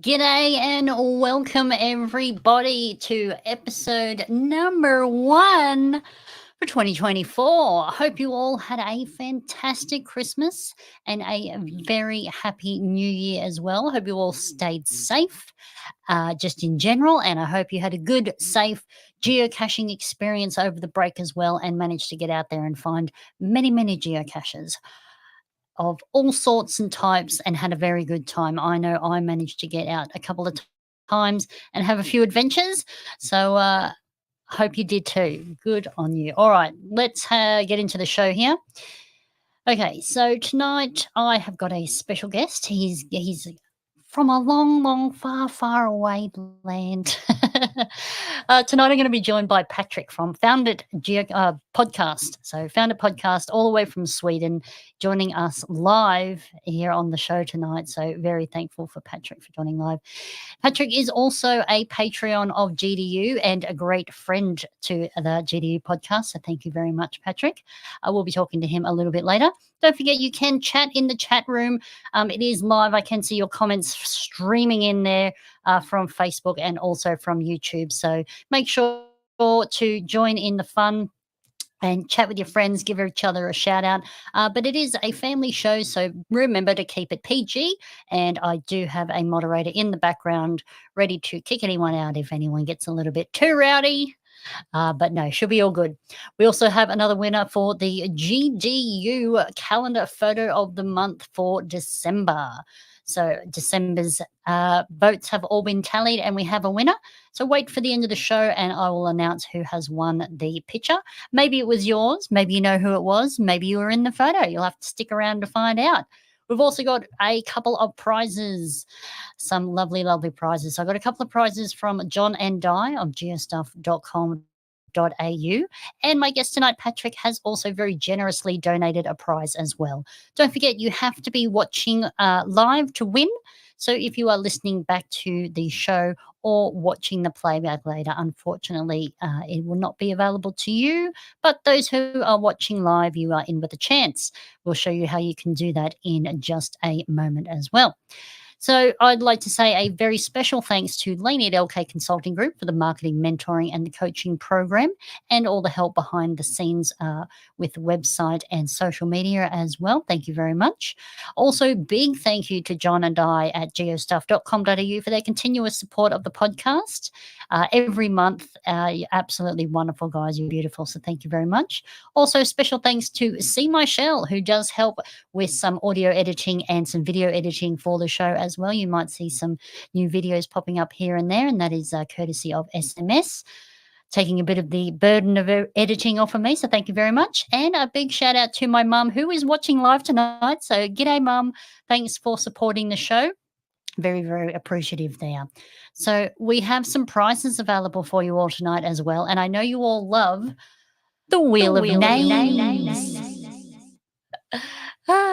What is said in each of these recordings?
G'day and welcome everybody to episode number 1 for 2024. Hope you all had a fantastic Christmas and a very happy new year as well. Hope you all stayed safe just in general, and I hope you had a good, safe geocaching experience over the break as well and managed to get out there and find many, many geocaches of all sorts and types and had a very good time. I know I managed to get out a couple of times and have a few adventures. So, hope you did too. Good on you. All right, let's get into the show here. Okay, so tonight I have got a special guest. He's from a long, long, far, far away land. Tonight I'm going to be joined by Patrik from FoundIt podcast. So FoundIt podcast all the way from Sweden, joining us live here on the show tonight. So very thankful for Patrik for joining live. Patrik is also a Patreon of GDU and a great friend to the GDU podcast. So thank you very much, Patrik. I will be talking to him a little bit later. Don't forget, you can chat in the chat room. It is live. I can see your comments streaming in there from Facebook and also from YouTube. So make sure to join in the fun and chat with your friends, give each other a shout out. But it is a family show, so remember to keep it PG. And I do have a moderator in the background ready to kick anyone out if anyone gets a little bit too rowdy. But no, should be all good. We also have another winner for the GDU calendar photo of the month for December. So December's votes have all been tallied and we have a winner. So wait for the end of the show and I will announce who has won the picture. Maybe it was yours. Maybe you know who it was. Maybe you were in the photo. You'll have to stick around to find out. We've also got a couple of prizes, some lovely, lovely prizes. So I got a couple of prizes from John and Di of geostuff.com.au. And my guest tonight, Patrik, has also very generously donated a prize as well. Don't forget, you have to be watching live to win. So if you are listening back to the show or watching the playback later, unfortunately, it will not be available to you. But those who are watching live, you are in with a chance. We'll show you how you can do that in just a moment as well. So I'd like to say a very special thanks to Laney at LK Consulting Group for the marketing, mentoring and the coaching program and all the help behind the scenes with the website and social media as well. Thank you very much. Also, big thank you to John and I at geostuff.com.au for their continuous support of the podcast. Every month, you're absolutely wonderful, guys. You're beautiful. So thank you very much. Also, special thanks to C. Michelle, who does help with some audio editing and some video editing for the show as well. You might see some new videos popping up here and there, and that is courtesy of SMS, taking a bit of the burden of editing off of me. So thank you very much. And a big shout out to my mum who is watching live tonight. So g'day, mum. Thanks for supporting the show. Very, very appreciative there. So we have some prizes available for you all tonight as well. And I know you all love the Wheel of Names.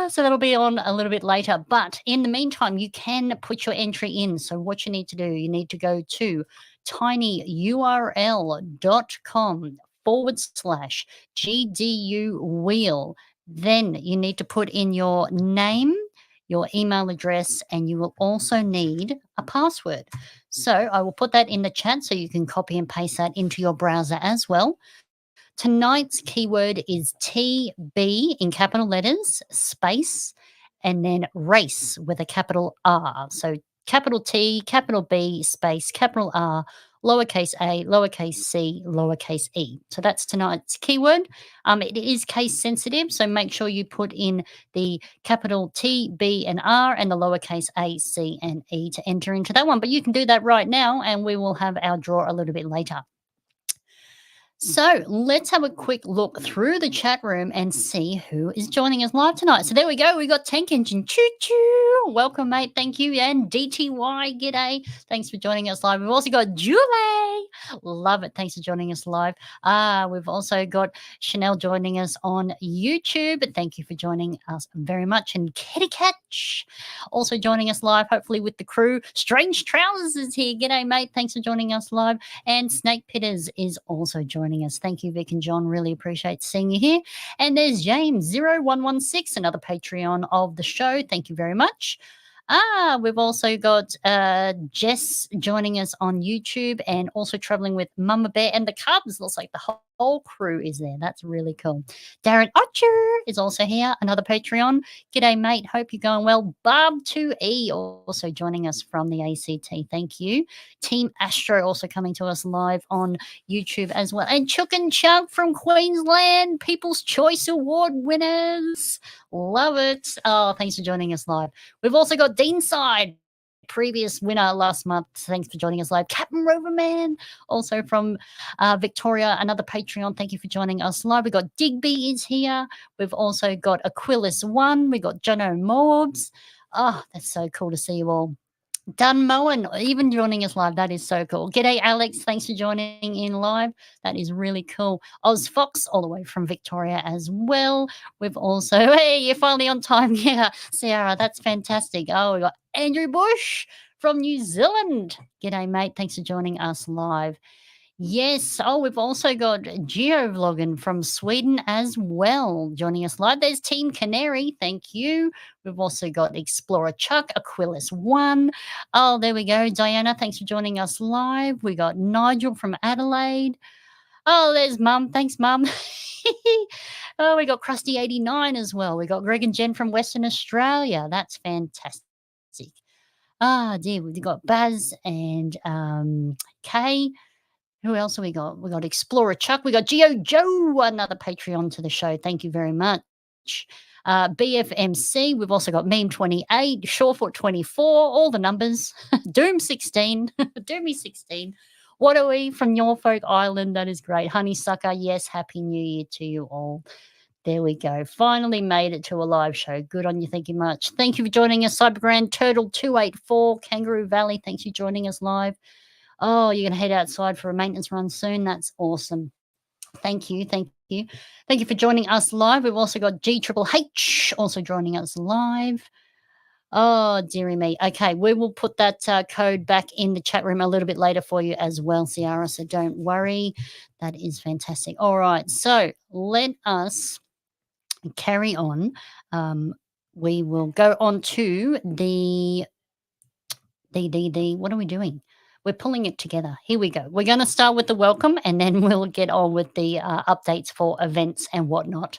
So that'll be on a little bit later. But in the meantime, you can put your entry in. So what you need to do, you need to go to tinyurl.com/GDU wheel. Then you need to put in your name, your email address, and you will also need a password. So I will put that in the chat so you can copy and paste that into your browser as well. Tonight's keyword is TB in capital letters, space, and then race with a capital R. So capital T, capital B, space, capital R, lowercase a, lowercase c, lowercase e. So that's tonight's keyword. It is case sensitive, so make sure you put in the capital T, B, and R and the lowercase a, c, and e to enter into that one. But you can do that right now, and we will have our draw a little bit later. So let's have a quick look through the chat room and see who is joining us live tonight. So there we go. We got Tank Engine. Choo choo. Welcome, mate. Thank you. And DTY, g'day. Thanks for joining us live. We've also got Julie. Love it. Thanks for joining us live. We've also got Chanel joining us on YouTube. Thank you for joining us very much. And Kitty Catch also joining us live, hopefully with the crew. Strange Trousers is here. G'day, mate. Thanks for joining us live. And Snake Pitters is also joining us. Thank you, Vic and John. Really appreciate seeing you here. And there's James0116, another Patreon of the show. Thank you very much. We've also got Jess joining us on YouTube and also traveling with Mama Bear and the Cubs. Looks like the whole crew is there. That's really cool. Darren Archer is also here, another Patreon. G'day, mate. Hope you're going well. Barb2E also joining us from the ACT. Thank you. Team Astro also coming to us live on YouTube as well. And Chook and Chunk from Queensland, People's Choice Award winners. Love it. Oh, thanks for joining us live. We've also got Deanside, previous winner last month. Thanks for joining us live. Captain Roverman, also from Victoria, another Patreon. Thank you for joining us live. We've got Digby is here. We've also got Aquilus1. We've got Jono Morbs. Oh, that's so cool to see you all. Dunmowen, even joining us live. That is so cool. G'day, Alex. Thanks for joining in live. That is really cool. Oz Fox, all the way from Victoria as well. We've also, hey, you're finally on time. Yeah, Sarah, that's fantastic. Oh, we got Andrew Bush from New Zealand. G'day, mate. Thanks for joining us live. Yes. Oh, we've also got Geovlogging from Sweden as well joining us live. There's Team Canary. Thank you. We've also got Explorer Chuck, Aquilus1. Oh, there we go. Diana, thanks for joining us live. We got Nigel from Adelaide. Oh, there's Mum. Thanks, Mum. Oh, we got Krusty89 as well. We got Greg and Jen from Western Australia. That's fantastic. Dear, we've got Baz and Kay. Who else have we got? We got Explorer Chuck. We got Geo Joe, another Patreon to the show. Thank you very much. BFMC. We've also got Meme28, Shorefoot24, all the numbers. Doom16, Doomy16. What are we from Norfolk Island? That is great. Honeysucker, yes, Happy New Year to you all. There we go. Finally made it to a live show. Good on you. Thank you much. Thank you for joining us. Cybergrand Turtle 284, Kangaroo Valley. Thanks for joining us live. Oh, you're going to head outside for a maintenance run soon. That's awesome. Thank you. Thank you. Thank you for joining us live. We've also got G-Triple-H also joining us live. Oh, dearie me. Okay, we will put that code back in the chat room a little bit later for you as well, Ciara, so don't worry. That is fantastic. All right, so let us carry on. We will go on to the what are we doing? We're pulling it together. Here we go. We're going to start with the welcome and then we'll get on with the updates for events and whatnot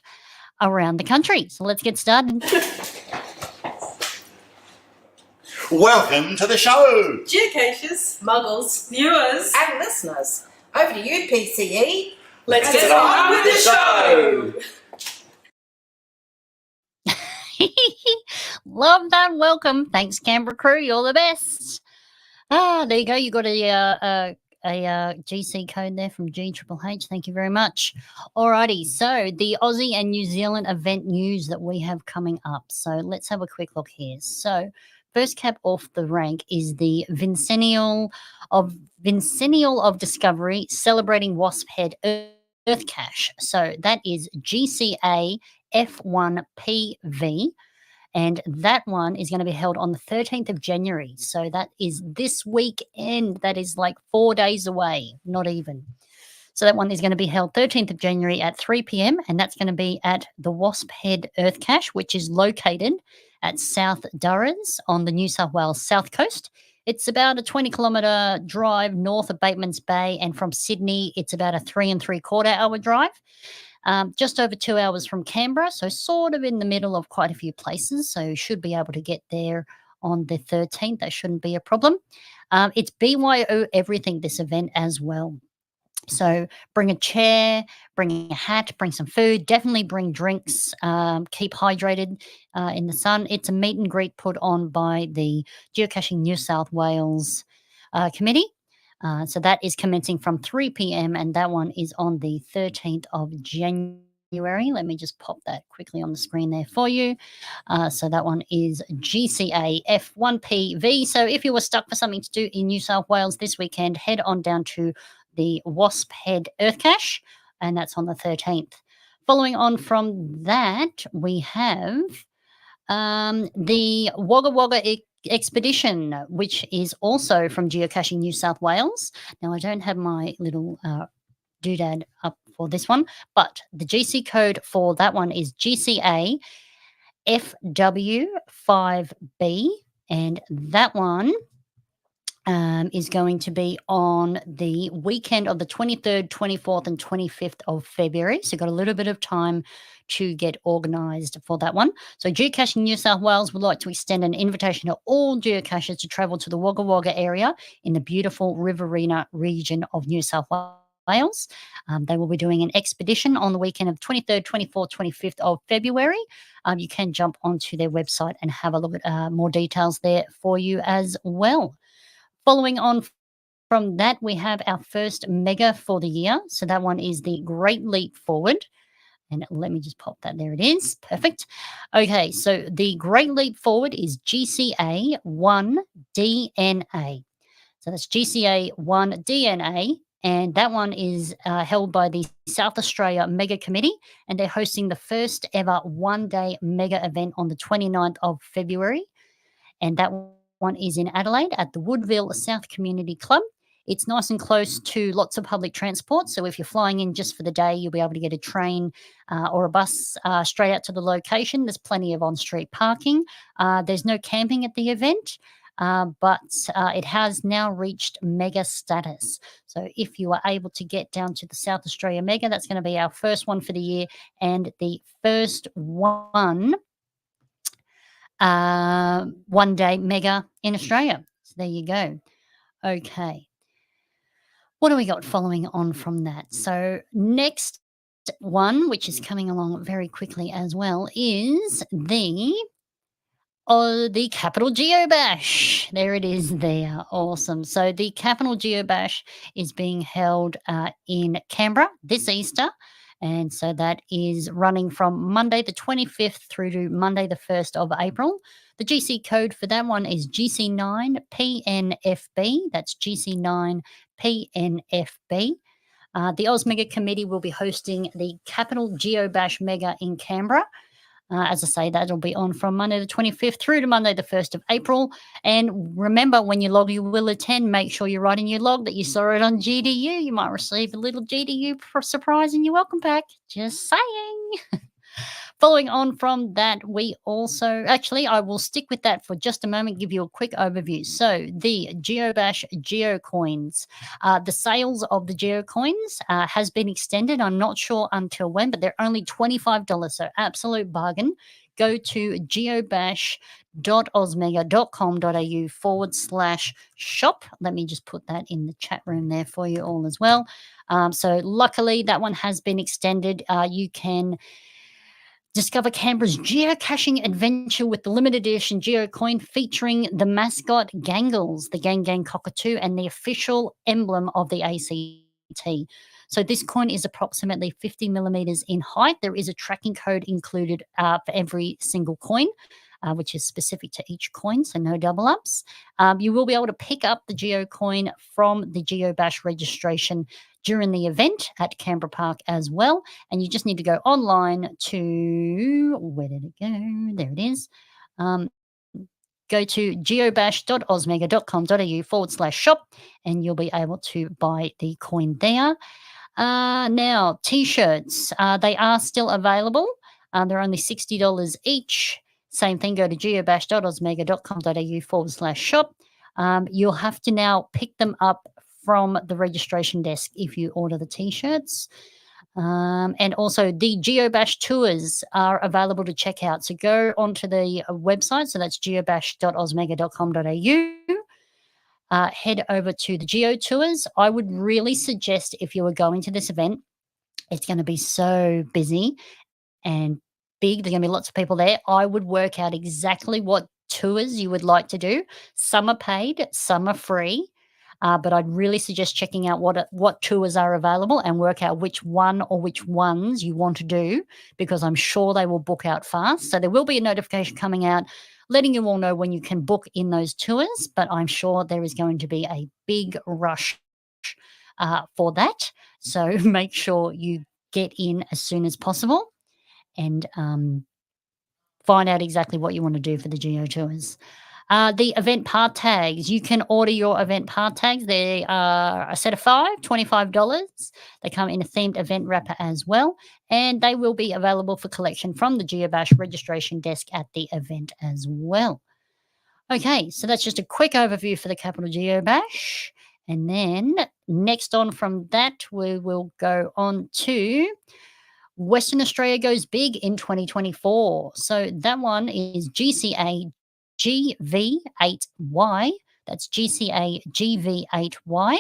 around the country. So let's get started. Welcome to the show! Geocachers, muggles, viewers, and listeners. Over to you, PCE. Let's get on with the show! Love that welcome. Thanks, Canberra crew. You're the best. There you go. You got a GC code there from G-Triple-H. Thank you very much. Alrighty. So the Aussie and New Zealand event news that we have coming up. So let's have a quick look here. So first cap off the rank is the Vincennial of Discovery celebrating Wasp Head Earth Cache. So that is GCA F1 PV. And that one is going to be held on the 13th of January. So that is this weekend. That is like 4 days away, not even. So that one is going to be held 13th of January at 3 p.m. And that's going to be at the Wasp Head Earth Cache, which is located at South Durrans on the New South Wales south coast. It's about a 20-kilometre drive north of Bateman's Bay. And from Sydney, it's about a 3 3/4 hour drive. Just over 2 hours from Canberra, so sort of in the middle of quite a few places. So you should be able to get there on the 13th. That shouldn't be a problem. It's BYO everything, this event as well. So bring a chair, bring a hat, bring some food, definitely bring drinks, keep hydrated in the sun. It's a meet and greet put on by the Geocaching New South Wales committee. So that is commencing from 3 p.m. and that one is on the 13th of January. Let me just pop that quickly on the screen there for you. So that one is GCA F1PV. So if you were stuck for something to do in New South Wales this weekend, head on down to the Wasp Head Earth Cache, and that's on the 13th. Following on from that, we have the Wagga Wagga expedition, which is also from Geocaching New South Wales. Now, I don't have my little doodad up for this one, but the GC code for that one is GCA FW5B, and that one is going to be on the weekend of the 23rd, 24th, and 25th of February. So, got a little bit of time to get organised for that one. So, Geocaching New South Wales would like to extend an invitation to all geocachers to travel to the Wagga Wagga area in the beautiful Riverina region of New South Wales. They will be doing an expedition on the weekend of 23rd, 24th, 25th of February. You can jump onto their website and have a look at more details there for you as well. Following on from that, we have our first mega for the year. So that one is the Great Leap Forward. And let me just pop that. There it is. Perfect. Okay, so the Great Leap Forward is GCA 1DNA. So that's GCA 1DNA. And that one is held by the South Australia Mega Committee. And they're hosting the first ever one-day mega event on the 29th of February. And that one is in Adelaide at the Woodville South Community Club. It's nice and close to lots of public transport. So if you're flying in just for the day, you'll be able to get a train or a bus straight out to the location. There's plenty of on-street parking. There's no camping at the event, but it has now reached mega status. So if you are able to get down to the South Australia Mega, that's going to be our first one for the year and the first one day mega in Australia. So there you go. Okay. What do we got following on from that? So next one, which is coming along very quickly as well, is the Capital Geobash. There it is there. Awesome. So the Capital Geobash is being held in Canberra this Easter. And so that is running from Monday the 25th through to Monday the 1st of April. The GC code for that one is GC9PNFB. That's GC9PNFB. The Oz Mega Committee will be hosting the Capital Geobash Mega in Canberra. As I say, that'll be on from Monday the 25th through to Monday the 1st of April. And remember, when you log you will attend, make sure you write in your log that you saw it on GDU. You might receive a little GDU surprise in your welcome pack. Just saying. Following on from that, we also, actually, I will stick with that for just a moment, give you a quick overview. So the Geobash Geocoins, the sales of the Geocoins has been extended. I'm not sure until when, but they're only $25, so absolute bargain. Go to geobash.ozmega.com.au/shop. Let me just put that in the chat room there for you all as well. So luckily, that one has been extended. You can discover Canberra's geocaching adventure with the limited edition Geocoin featuring the mascot Gangles, the Gang cockatoo, and the official emblem of the ACT. So this coin is approximately 50 millimeters in height. There is a tracking code included for every single coin, which is specific to each coin, so no double ups. You will be able to pick up the Geocoin from the Geobash registration during the event at Canberra Park as well. And you just need to go online to, where did it go? There it is. Go to geobash.ozmega.com.au/shop and you'll be able to buy the coin there. Now, T-shirts, they are still available. They're only $60 each. Same thing, go to geobash.ozmega.com.au/shop. You'll have to now pick them up from the registration desk if you order the T-shirts. And also the Geobash tours are available to check out. So go onto the website. So that's geobash.ozmega.com.au. Head over to the Geo tours. I would really suggest if you were going to this event, it's going to be so busy and big. There's going to be lots of people there. I would work out exactly what tours you would like to do. Some are paid, some are free. But I'd really suggest checking out what tours are available and work out which one or which ones you want to do, because I'm sure they will book out fast. So there will be a notification coming out letting you all know when you can book in those tours, but I'm sure there is going to be a big rush for that. So make sure you get in as soon as possible and find out exactly what you want to do for the Geo Tours. The event part tags. You can order your event part tags. They are a set of 5, $25. They come in a themed event wrapper as well, and they will be available for collection from the GeoBash registration desk at the event as well. Okay, so that's just a quick overview for the Capital GeoBash. And then next on from that, we will go on to Western Australia Goes Big in 2024. So that one is GCA GV8Y. That's GCA GV8Y.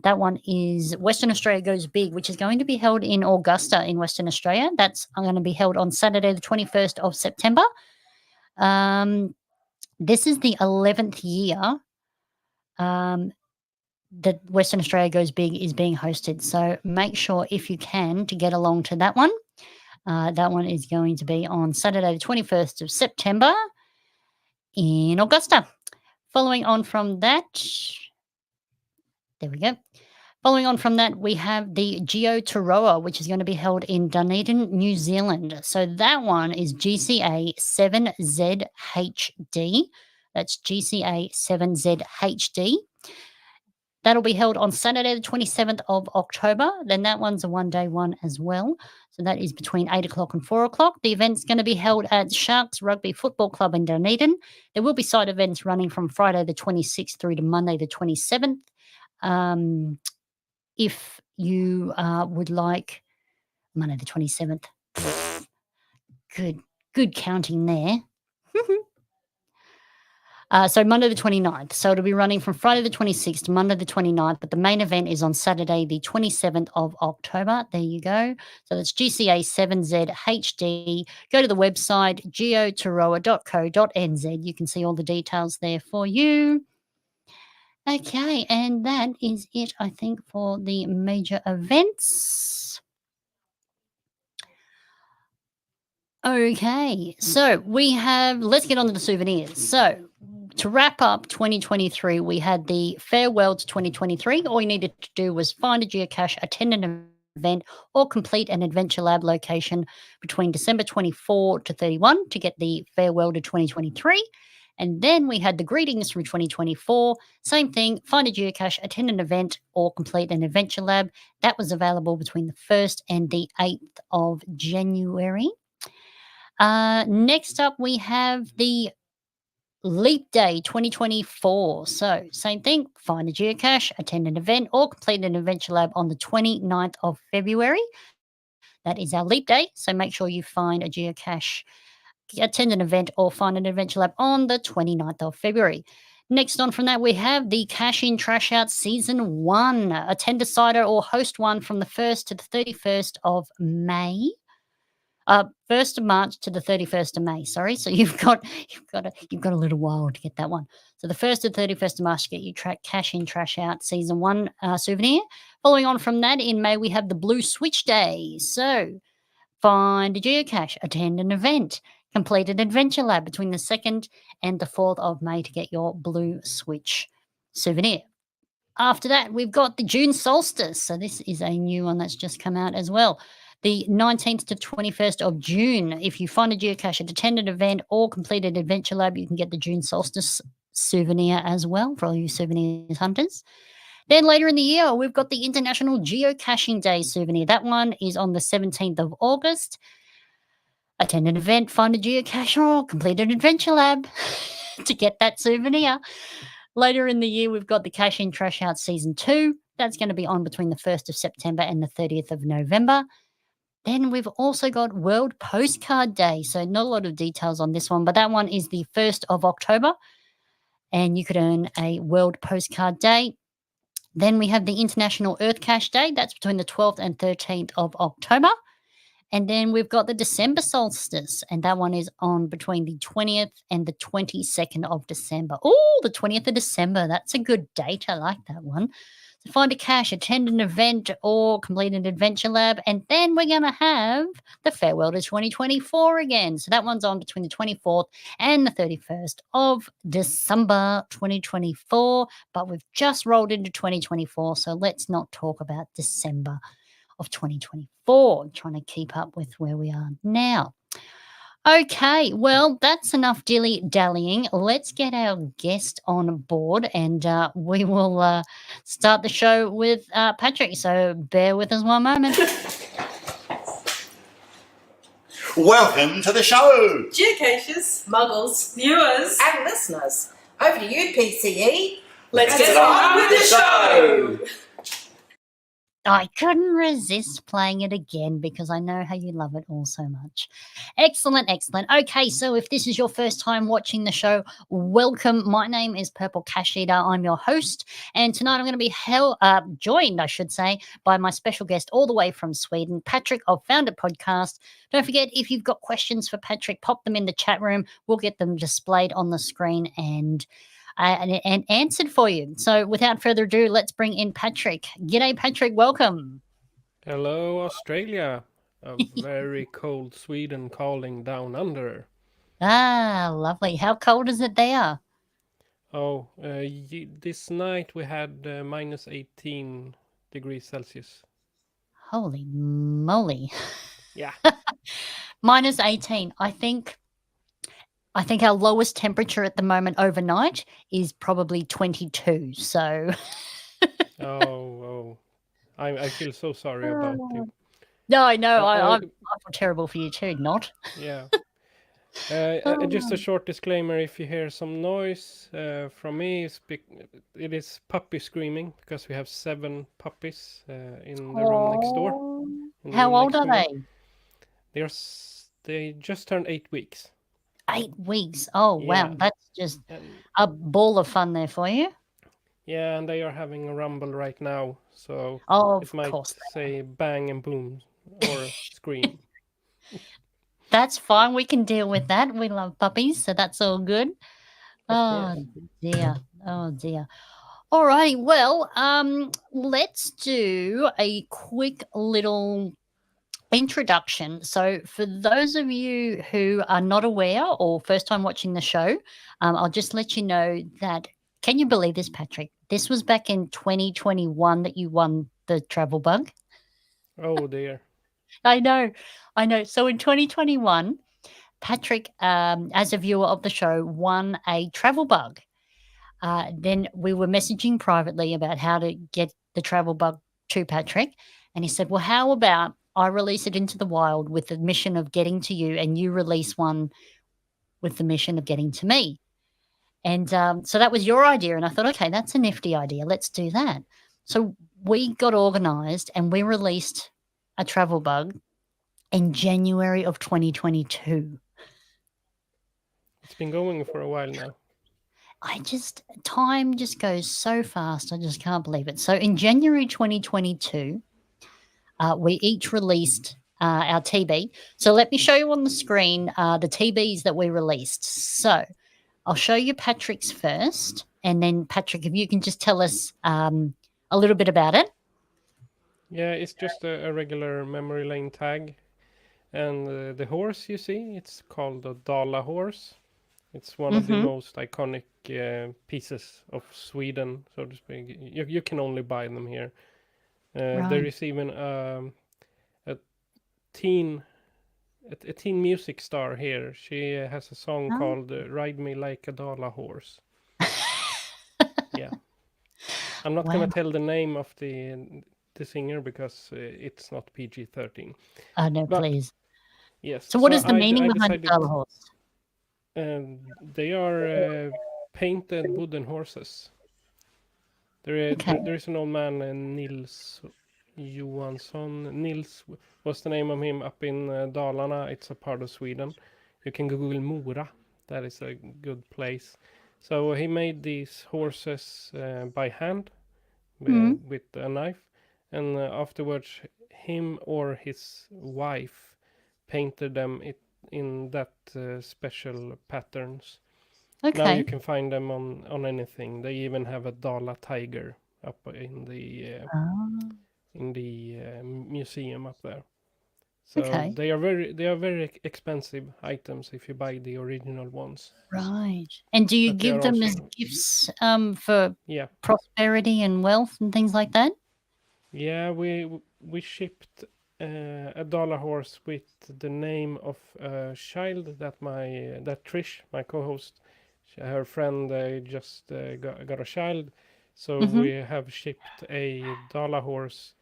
That one is Western Australia Goes Big, which is going to be held in Augusta in Western Australia. That's going to be held on Saturday, the 21st of September. This is the 11th year that Western Australia Goes Big is being hosted. So make sure, if you can, to get along to that one. That one is going to be on Saturday, the 21st of September in Augusta. Following on from that, there we go. Following on from that, we have the Geo Taroa, which is going to be held in Dunedin, New Zealand. So that one is GCA 7ZHD. That's GCA 7ZHD. That'll be held on Saturday, the 27th of October. Then that one's a one-day one as well. So that is between 8 o'clock and 4 o'clock. The event's going to be held at Sharks Rugby Football Club in Dunedin. There will be side events running from Friday the 26th through to Monday the 27th. If you would like Monday the 27th. Good counting there. So Monday the 29th. So it'll be running from Friday the 26th to Monday the 29th, but the main event is on Saturday the 27th of October. There you go. So that's GCA 7ZHD. Go to the website geotaroa.co.nz. You can see all the details there for you. Okay, and that is it, I think, for the major events. Okay, so let's get on to the souvenirs. So to wrap up 2023, we had the farewell to 2023. All you needed to do was find a geocache, attend an event, or complete an Adventure Lab location between December 24 to 31 to get the farewell to 2023. And then we had the greetings through 2024. Same thing, find a geocache, attend an event, or complete an Adventure Lab. That was available between the 1st and the 8th of January. Next up, we have the Leap Day 2024. So same thing, find a geocache, attend an event, or complete an Adventure Lab on the 29th of February. That is our Leap Day. So make sure you find a geocache, attend an event, or find an Adventure Lab on the 29th of February. Next on from that, we have the Cash In Trash Out Season 1. Attend a cider or host one from the 1st to the 31st of May. 1st of March to the 31st of May. Sorry, so you've got a little while to get that one. So the 1st to 31st of March to get your Cash In Trash Out Season 1 souvenir. Following on from that, in May we have the Blue Switch Day. So find a geocache, attend an event, complete an Adventure Lab between the 2nd and the 4th of May to get your Blue Switch souvenir. After that, we've got the June Solstice. So this is a new one that's just come out as well. The 19th to 21st of June. If you find a geocache, attend an event, or complete an Adventure Lab, you can get the June Solstice souvenir as well for all you souvenirs hunters. Then later in the year, we've got the International Geocaching Day souvenir. That one is on the 17th of August. Attend an event, find a geocache, or complete an Adventure Lab to get that souvenir. Later in the year, we've got the Cash In Trash Out Season 2. That's going to be on between the 1st of September and the 30th of November. Then we've also got World Postcard Day. So not a lot of details on this one, but that one is the 1st of October. And you could earn a World Postcard Day. Then we have the International Earth Cache Day. That's between the 12th and 13th of October. And then we've got the December solstice, and that one is on between the 20th and the 22nd of December. Oh, the 20th of December. That's a good date. I like that one. So find a cache, attend an event, or complete an adventure lab. And then we're going to have the Farewell to 2024 again. So that one's on between the 24th and the 31st of December 2024. But we've just rolled into 2024. So let's not talk about December of 2024, trying to keep up with where we are now. Okay, well, that's enough dilly-dallying. Let's get our guest on board, and we will start the show with Patrik. So bear with us one moment. Welcome to the show. Geocachers, muggles, viewers, And listeners. Over to you, PCE. let's get on with the show. I couldn't resist playing it again because I know how you love it all so much. Excellent, excellent. Okay, so if this is your first time watching the show, welcome. My name is Purple Cash Eater. I'm your host, and tonight I'm going to be joined, I should say, by my special guest all the way from Sweden, Patrik of FoundIt Podcast. Don't forget, if you've got questions for Patrik, pop them in the chat room. We'll get them displayed on the screen and answered for you. So without further ado, let's bring in Patrik. G'day, Patrik. Welcome. Hello, Australia. A very cold Sweden calling down under. Ah, lovely. How cold is it there? Oh, this night we had minus 18 degrees Celsius. Holy moly. Yeah. Minus 18. I think our lowest temperature at the moment overnight is probably 22. So Oh. I feel so sorry about you. no, I know. Oh, I feel terrible for you too. Not. Yeah. Just a short disclaimer, if you hear some noise from me, it is puppy screaming because we have 7 puppies in the room next door. in the How room old next are to me. they? They just turned 8 weeks. 8 weeks. Oh, wow. Yeah. That's just And, a ball of fun there for you. yeah, and they are having a rumble right now, so Oh, it of might course. say bang and boom or scream. That's fine. We can deal with that. We love puppies, so that's all good. Of Oh course. dear. Oh dear. All righty. Well, let's do a quick little introduction. So, for those of you who are not aware or first time watching the show, I'll just let you know that. Can you believe this, Patrik? This was back in 2021 that you won the Travelbug. Oh dear. I know. So in 2021, Patrik, as a viewer of the show, won a Travelbug. Then we were messaging privately about how to get the Travelbug to Patrik, and he said, "Well, how about I release it into the wild with the mission of getting to you, and you release one with the mission of getting to me." And so that was your idea, and I thought, okay, that's a nifty idea. Let's do that. So we got organised, and we released a Travelbug in January of 2022. It's been going for a while now. Time just goes so fast. I just can't believe it. So in January 2022, we each released our TB. So let me show you on the screen the TBs that we released. So I'll show you Patrik's first, and then Patrik, if you can just tell us a little bit about it. Yeah, it's just a regular memory lane tag. And the horse you see, it's called a Dala horse. It's one of the most iconic pieces of Sweden, so to speak. You can only buy them here. Right. There is even a teen music star here. She has a song called "Ride Me Like a Dala Horse." Yeah, I'm not gonna tell the name of the singer because it's not PG-13. No, But, please. yes. So what is the I meaning behind decided, Dala horse? they are painted wooden horses. There is an old man, Nils Johansson. Nils was the name of him up in Dalarna. It's a part of Sweden. You can Google Mora. That is a good place. So he made these horses by hand with a knife. And afterwards, him or his wife painted them in that special patterns. Okay. Now you can find them on anything. They even have a Dala tiger up in the museum up there. So Okay. they are very expensive items if you buy the original ones. Right. And do you But they give are them as also gifts for yeah. prosperity and wealth and things like that? Yeah, we shipped a dollar horse with the name of a child that Trish, my co-host, her friend just got a child, so Mm-hmm. we have shipped a dollar horse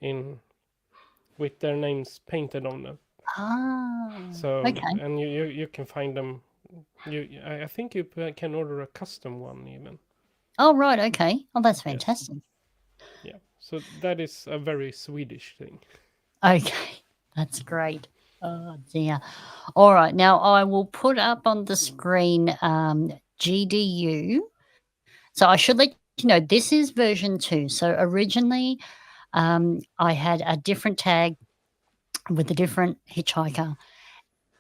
in with their names painted on them. Ah. So Okay. and you can find them. I think you can order a custom one even. Oh, right. Okay. Oh, that's Yes. fantastic. Yeah. So that is a very Swedish thing. Okay. That's great. Oh, dear. All right. Now I will put up on the screen GDU. So I should let you know this is version 2. So originally I had a different tag with a different hitchhiker,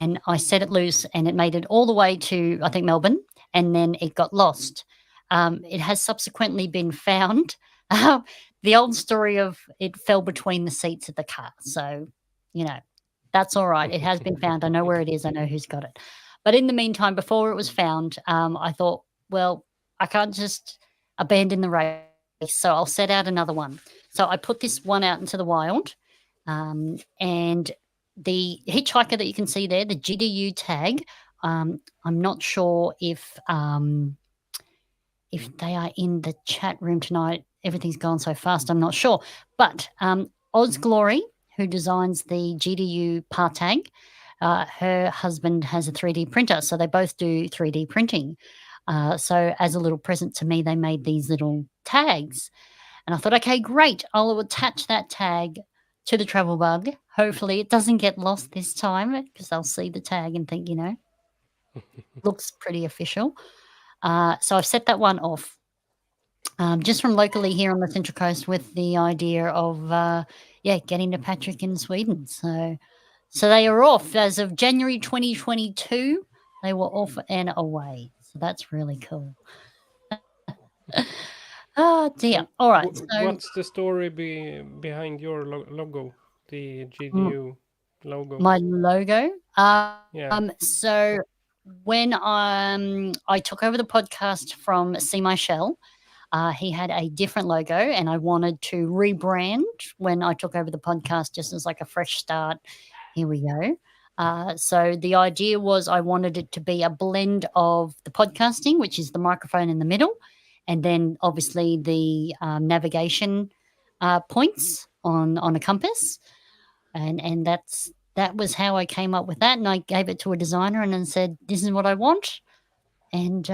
and I set it loose and it made it all the way to, I think, Melbourne, and then it got lost. It has subsequently been found. The old story of it fell between the seats of the car. So, that's all right. It has been found. I know where it is. I know who's got it. But in the meantime, before it was found, I thought, well, I can't just abandon the race. So I'll set out another one. So I put this one out into the wild. And the hitchhiker that you can see there, the GDU tag, I'm not sure if they are in the chat room tonight. Everything's gone so fast, I'm not sure. But Oz Glory, who designs the GDU part tag, her husband has a 3D printer, so they both do 3D printing. So as a little present to me, they made these little tags. And I thought, okay, great. I'll attach that tag to the travel bug. Hopefully it doesn't get lost this time because they'll see the tag and think, looks pretty official. So I've set that one off. Just from locally here on the Central Coast with the idea of, getting to Patrik in Sweden. So they are off as of January 2022. They were off and away. So that's really cool. Oh dear. And All right. So what's the story behind your logo, the GDU logo? my logo. Yeah. So when I took over the podcast from See My Shell, he had a different logo, and I wanted to rebrand when I took over the podcast, just as like a fresh start. Here we go. So the idea was I wanted it to be a blend of the podcasting, which is the microphone in the middle, and then obviously the navigation points on a compass, and that was how I came up with that. And I gave it to a designer and then said, "This is what I want," and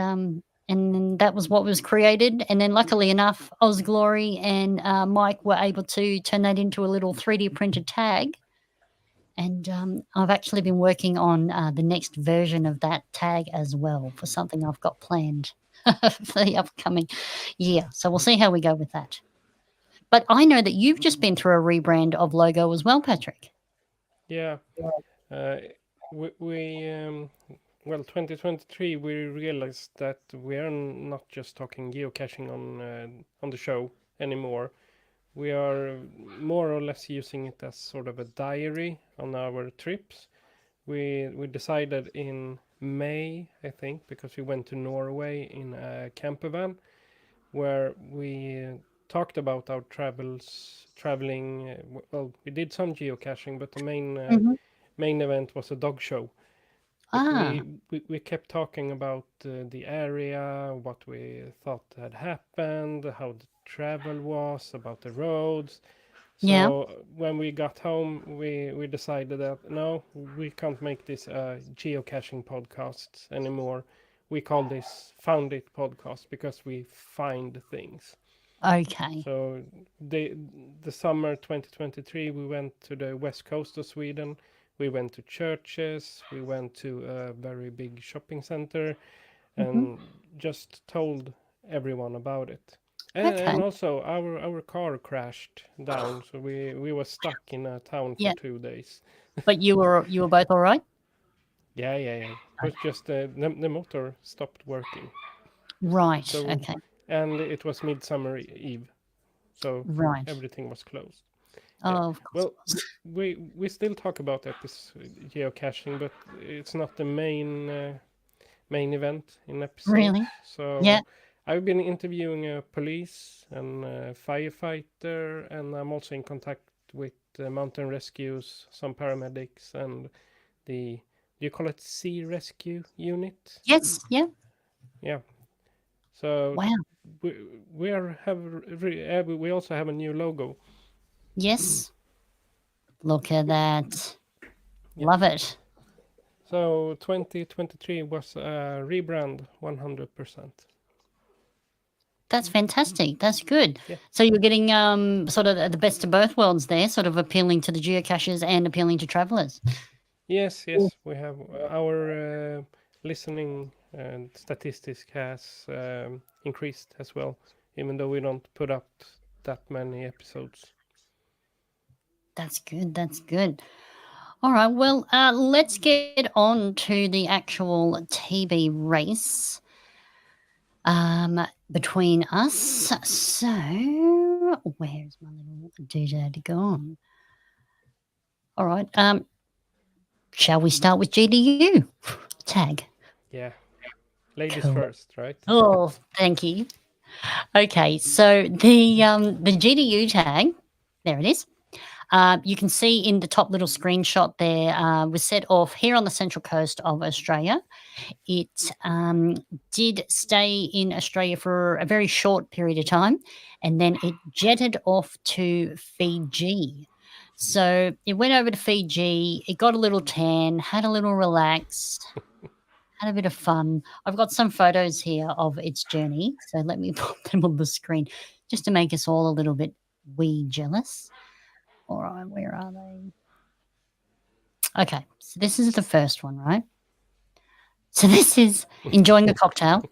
then that was what was created. And then luckily enough, Osglory and Mike were able to turn that into a little 3D printed tag. And I've actually been working on the next version of that tag as well for something I've got planned for the upcoming year. So we'll see how we go with that. But I know that you've just been through a rebrand of logo as well, Patrik. Yeah. Well, 2023, we realized that we are not just talking geocaching on the show anymore. We are more or less using it as sort of a diary on our trips. We decided in May, I think, because we went to Norway in a camper van, where we talked about our traveling. Well, we did some geocaching, but the main event was a dog show. But Ah, we kept talking about the area, what we thought had happened, how the travel was, about the roads. yeah. So when we got home, we decided that no, we can't make this a geocaching podcast anymore. We call this FoundIt podcast because we find things. Okay. So the summer 2023, we went to the west coast of Sweden. We went to churches. We went to a very big shopping center, Hmm. and just told everyone about it. Okay. And also our car crashed down, so we were stuck in a town for Yeah. 2 days. But you were both all right? Yeah. It was just the motor stopped working. Right. So Okay. and it was Midsummer Eve, so Right. everything was closed. Oh, Yeah. of course. Well, we still talk about geocaching, but it's not the main event in episodes. Really? So Yeah. I've been interviewing a police and a firefighter, and I'm also in contact with mountain rescues, some paramedics, and the do you call it sea rescue unit? Yes. Yeah. Yeah. So Wow. we also have a new logo. Yes. Look at that. Yeah. Love it. So 2023 was a rebrand 100%. That's fantastic. That's good. Yeah. So you're getting sort of the best of both worlds there, sort of appealing to the geocachers and appealing to travelers. Yes, we have our listening and statistics has increased as well, even though we don't put up that many episodes. That's good. That's good. All right. Well, let's get on to the actual TB race between us. So, where's my little doodad gone? All right. Shall we start with GDU tag? Yeah, ladies Cool. first, right? Oh, thank you. Okay, so the GDU tag, there it is. You can see in the top little screenshot there, was set off here on the central coast of Australia. It did stay in Australia for a very short period of time, and then it jetted off to Fiji. So it went over to Fiji, it got a little tan, had a little relax, had a bit of fun. I've got some photos here of its journey, so let me put them on the screen just to make us all a little bit wee jealous. All right, where are they? Okay, so this is the first one, right? So this is enjoying a cocktail.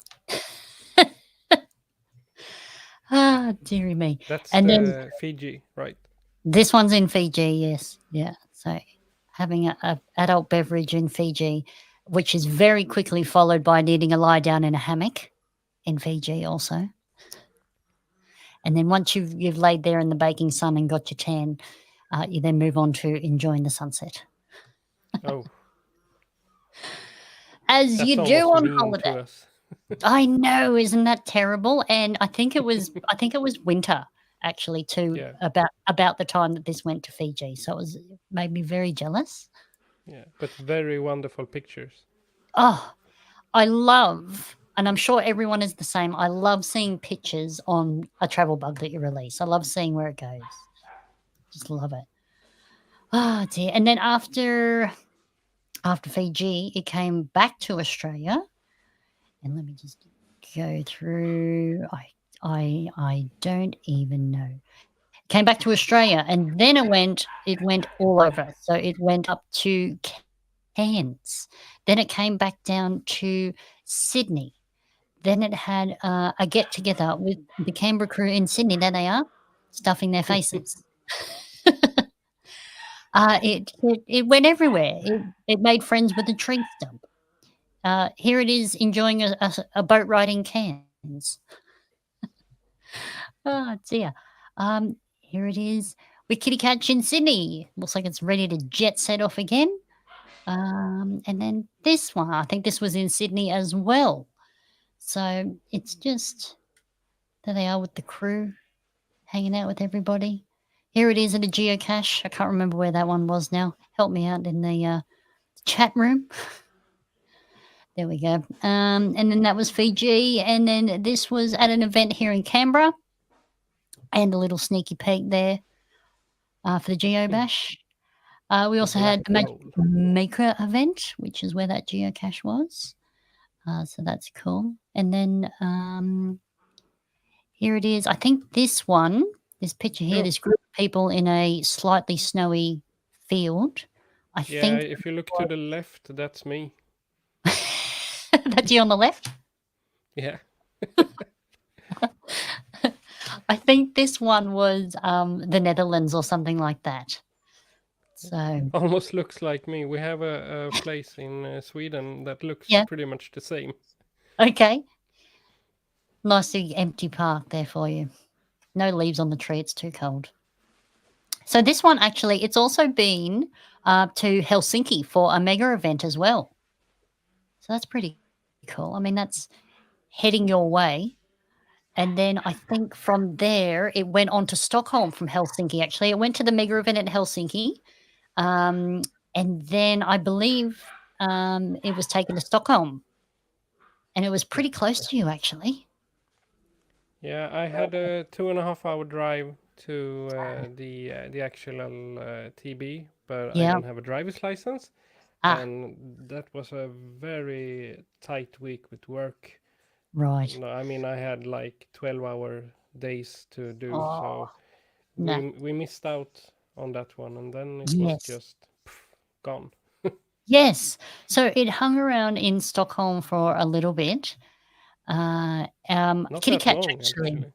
Ah, dearie me. That's And then the Fiji, right? this one's in Fiji, yes. Yeah. So having a adult beverage in Fiji, which is very quickly followed by needing a lie down in a hammock in Fiji also. And then once you've laid there in the baking sun and got your tan, you then move on to enjoying the sunset. Oh, As that's you do almost on mean holiday. to us. I know, isn't that terrible? And I think it was winter actually too, Yeah. about the time that this went to Fiji. So it made me very jealous. Yeah, but very wonderful pictures. Oh, I love, and I'm sure everyone is the same. I love seeing pictures on a travel bug that you release. I love seeing where it goes. Just love it. Oh dear. And then after Fiji, it came back to Australia. And let me just go through. I don't even know. Came back to Australia, and then it went all over. So it went up to Cairns. Then it came back down to Sydney. Then it had a get together with the Canberra crew in Sydney. There they are, stuffing their faces. It went everywhere. It made friends with the tree stump. Here it is enjoying a boat ride in Cairns. Oh dear. Here it is with Kitty Catch in Sydney. Looks like it's ready to jet set off again. And then this one, I think this was in Sydney as well. So it's just there they are with the crew, hanging out with everybody. Here it is at a geocache. I can't remember where that one was now. Help me out in the chat room. There we go. And then that was Fiji. And then this was at an event here in Canberra. And a little sneaky peek there for the Geo Bash. We also had the Magic Maker event, which is where that geocache was. So that's cool. And then here it is. I think this picture here, this group of people in a slightly snowy field. I think if you look to the left, that's me. that's you on the left. Yeah. I think this one was the Netherlands or something like that. So Almost looks like me. We have a place in Sweden that looks yeah, pretty much the same. okay. Nice big empty park there for you. No leaves on the tree. It's too cold. So this one actually, it's also been to Helsinki for a mega event as well. So that's pretty cool. I mean, that's heading your way. And then I think from there, it went on to Stockholm from Helsinki, actually. It went to the mega event at Helsinki. Um, and then I believe it was taken to Stockholm. And it was pretty close to you, actually. Yeah, I had a 2.5 hour drive to the actual TB, but I Yeah. don't have a driver's license, Ah, and that was a very tight week with work. right. No, I mean I had like 12-hour days to do, Oh, so no. we missed out on that one, and then it was Yes. just gone. Yes. So it hung around in Stockholm for a little bit. Not Kitty that Catch long actually, actually.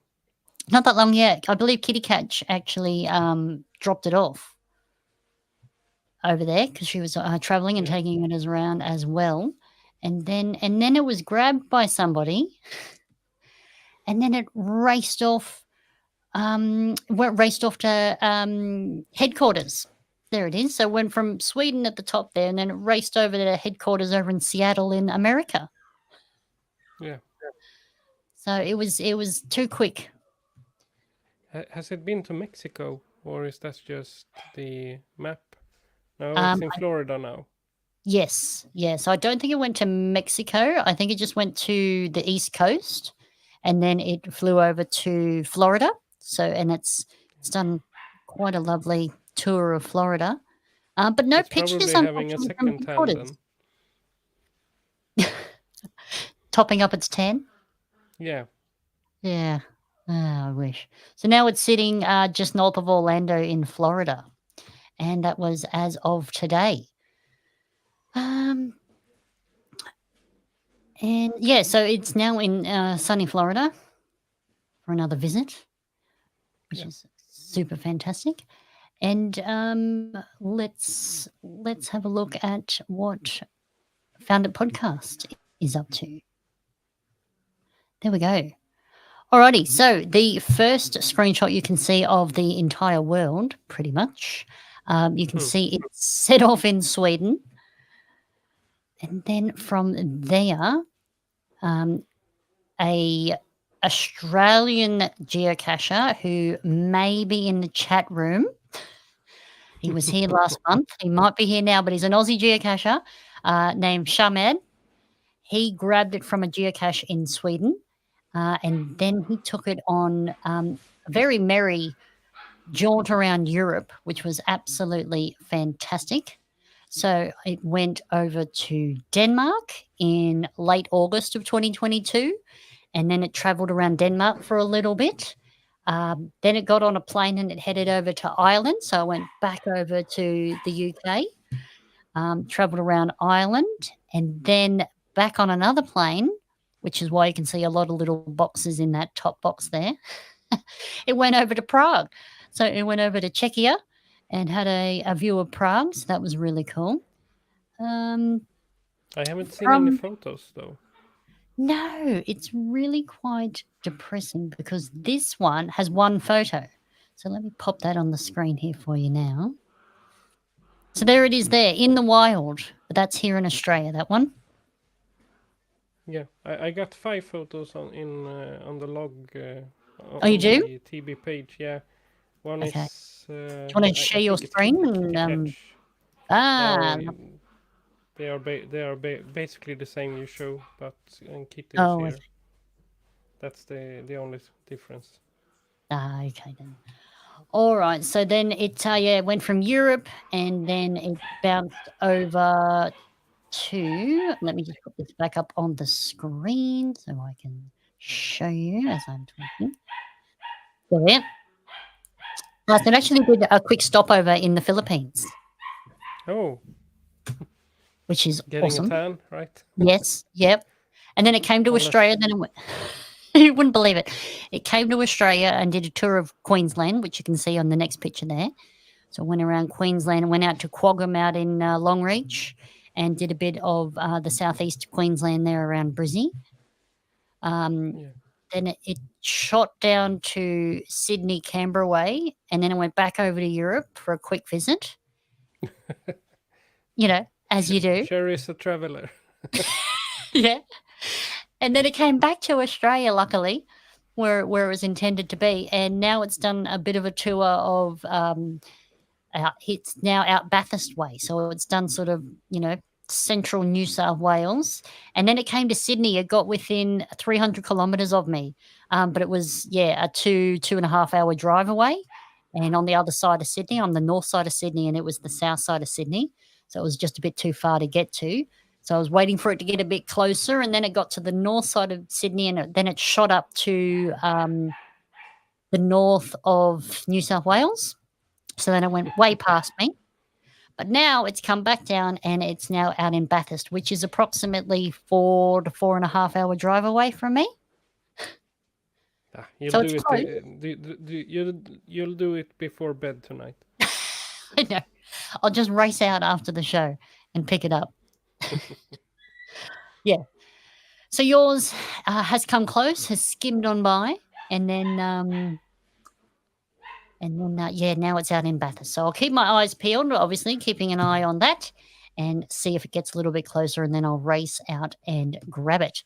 not that long yet. I believe Kitty Catch actually dropped it off over there because she was traveling and Yeah. taking it as around as well. And then it was grabbed by somebody, and then it raced off. Raced off to headquarters. There it is. So it went from Sweden at the top there, and then it raced over to headquarters over in Seattle in America. Yeah. So it was too quick. Has it been to Mexico, or is that just the map? No, it's Um, in Florida now. yes, yes. I don't think it went to Mexico. I think it just went to the East Coast, and then it flew over to Florida. So, and it's done quite a lovely tour of Florida. But no It's pictures, probably having a unfortunately, from second tan headquarters. then. Topping up its 10. Yeah. Yeah. I wish. So now it's sitting just north of Orlando in Florida, and that was as of today. And yeah, so it's now in sunny Florida for another visit, which Yeah. is super fantastic. And let's have a look at what FoundIt podcast is up to. There we go. Alrighty, so the first screenshot you can see of the entire world, pretty much. You can see it's set off in Sweden. And then from there, a Australian geocacher who may be in the chat room. He was here last month. He might be here now, but he's an Aussie geocacher named Shamed. He grabbed it from a geocache in Sweden. And then he took it on a very merry jaunt around Europe, which was absolutely fantastic. So it went over to Denmark in late August of 2022, and then it traveled around Denmark for a little bit. Then it got on a plane and it headed over to Ireland. So I went back over to the UK, traveled around Ireland, and then back on another plane, which is why you can see a lot of little boxes in that top box there. It went over to Prague. So it went over to Czechia and had a view of Prague. So that was really cool. I haven't seen any photos though. No, it's really quite depressing because this one has one photo. So let me pop that on the screen here for you now. So there it is there in the wild. But that's here in Australia, that one. Yeah, I got 5 photos on the log. Oh, you do? The TB page, yeah. One Okay. is. Do you want to share your screen? They are basically the same you show, but Kitty is Oh, here. okay. That's the only difference. Okay then. All right. So then it went from Europe and then it bounced over to. Let me just put this back up on the screen so I can show you as I'm talking. There. Right, so it actually did a quick stopover in the Philippines, Oh, which is getting awesome. a tan, right? Yes. Yep. And then it came to Unless- Australia. Then it went. You wouldn't believe it. It came to Australia and did a tour of Queensland, which you can see on the next picture there. So I went around Queensland and went out to Quoggum out in Longreach and did a bit of the southeast Queensland there around Brizzy. Yeah. Then it shot down to Sydney, Canberra way, and then it went back over to Europe for a quick visit. As you do. Sherry is a traveler. Yeah. And then it came back to Australia, luckily, where it was intended to be. And now it's done a bit of a tour of it's now out Bathurst way. So it's done sort of, central New South Wales. And then it came to Sydney. It got within 300 kilometres of me. But it was, a 2.5 hour drive away. And on the other side of Sydney, on the north side of Sydney, and it was the south side of Sydney. So it was just a bit too far to get to. So I was waiting for it to get a bit closer, and then it got to the north side of Sydney, and then it shot up to the north of New South Wales. So then it went way past me. But now it's come back down, and it's now out in Bathurst, which is approximately 4 to 4.5 hour drive away from me. You'll So do it's it. You'll do it before bed tonight. I know. I'll just race out after the show and pick it up. Yeah. So yours has come close, has skimmed on by, and then now it's out in Bathurst. So I'll keep my eyes peeled, obviously, keeping an eye on that, and see if it gets a little bit closer, and then I'll race out and grab it.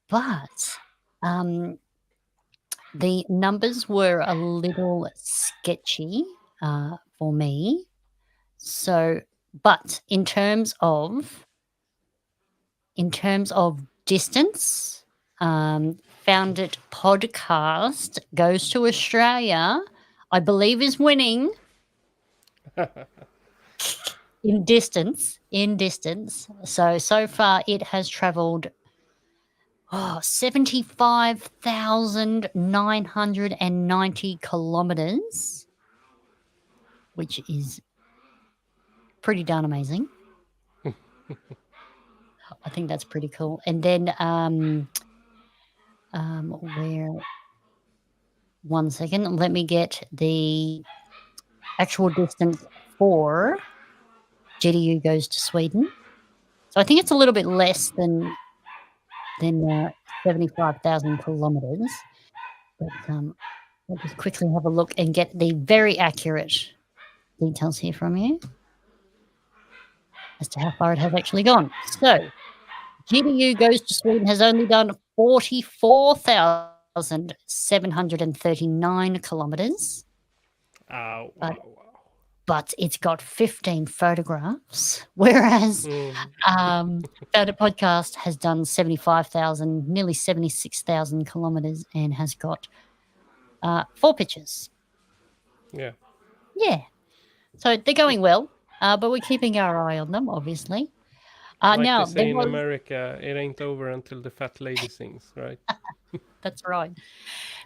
But the numbers were a little sketchy for me. So, but in terms of distance, FoundIt podcast goes to Australia, I believe is winning in distance. So far it has travelled 75,990 kilometres, which is pretty darn amazing. I think that's pretty cool. And then one second, let me get the actual distance for GDU goes to Sweden. So I think it's a little bit less than 75,000 kilometres. But I'll just quickly have a look and get the very accurate details here from you as to how far it has actually gone. So GDU goes to Sweden has only done 44,739 kilometres. Wow. But it's got 15 photographs, whereas FoundIt Podcast has done 75,000, nearly 76,000 kilometres, and has got 4 pictures. Yeah. Yeah. So they're going well, but we're keeping our eye on them, obviously. Like now, they say in America, it ain't over until the fat lady sings, right? That's right.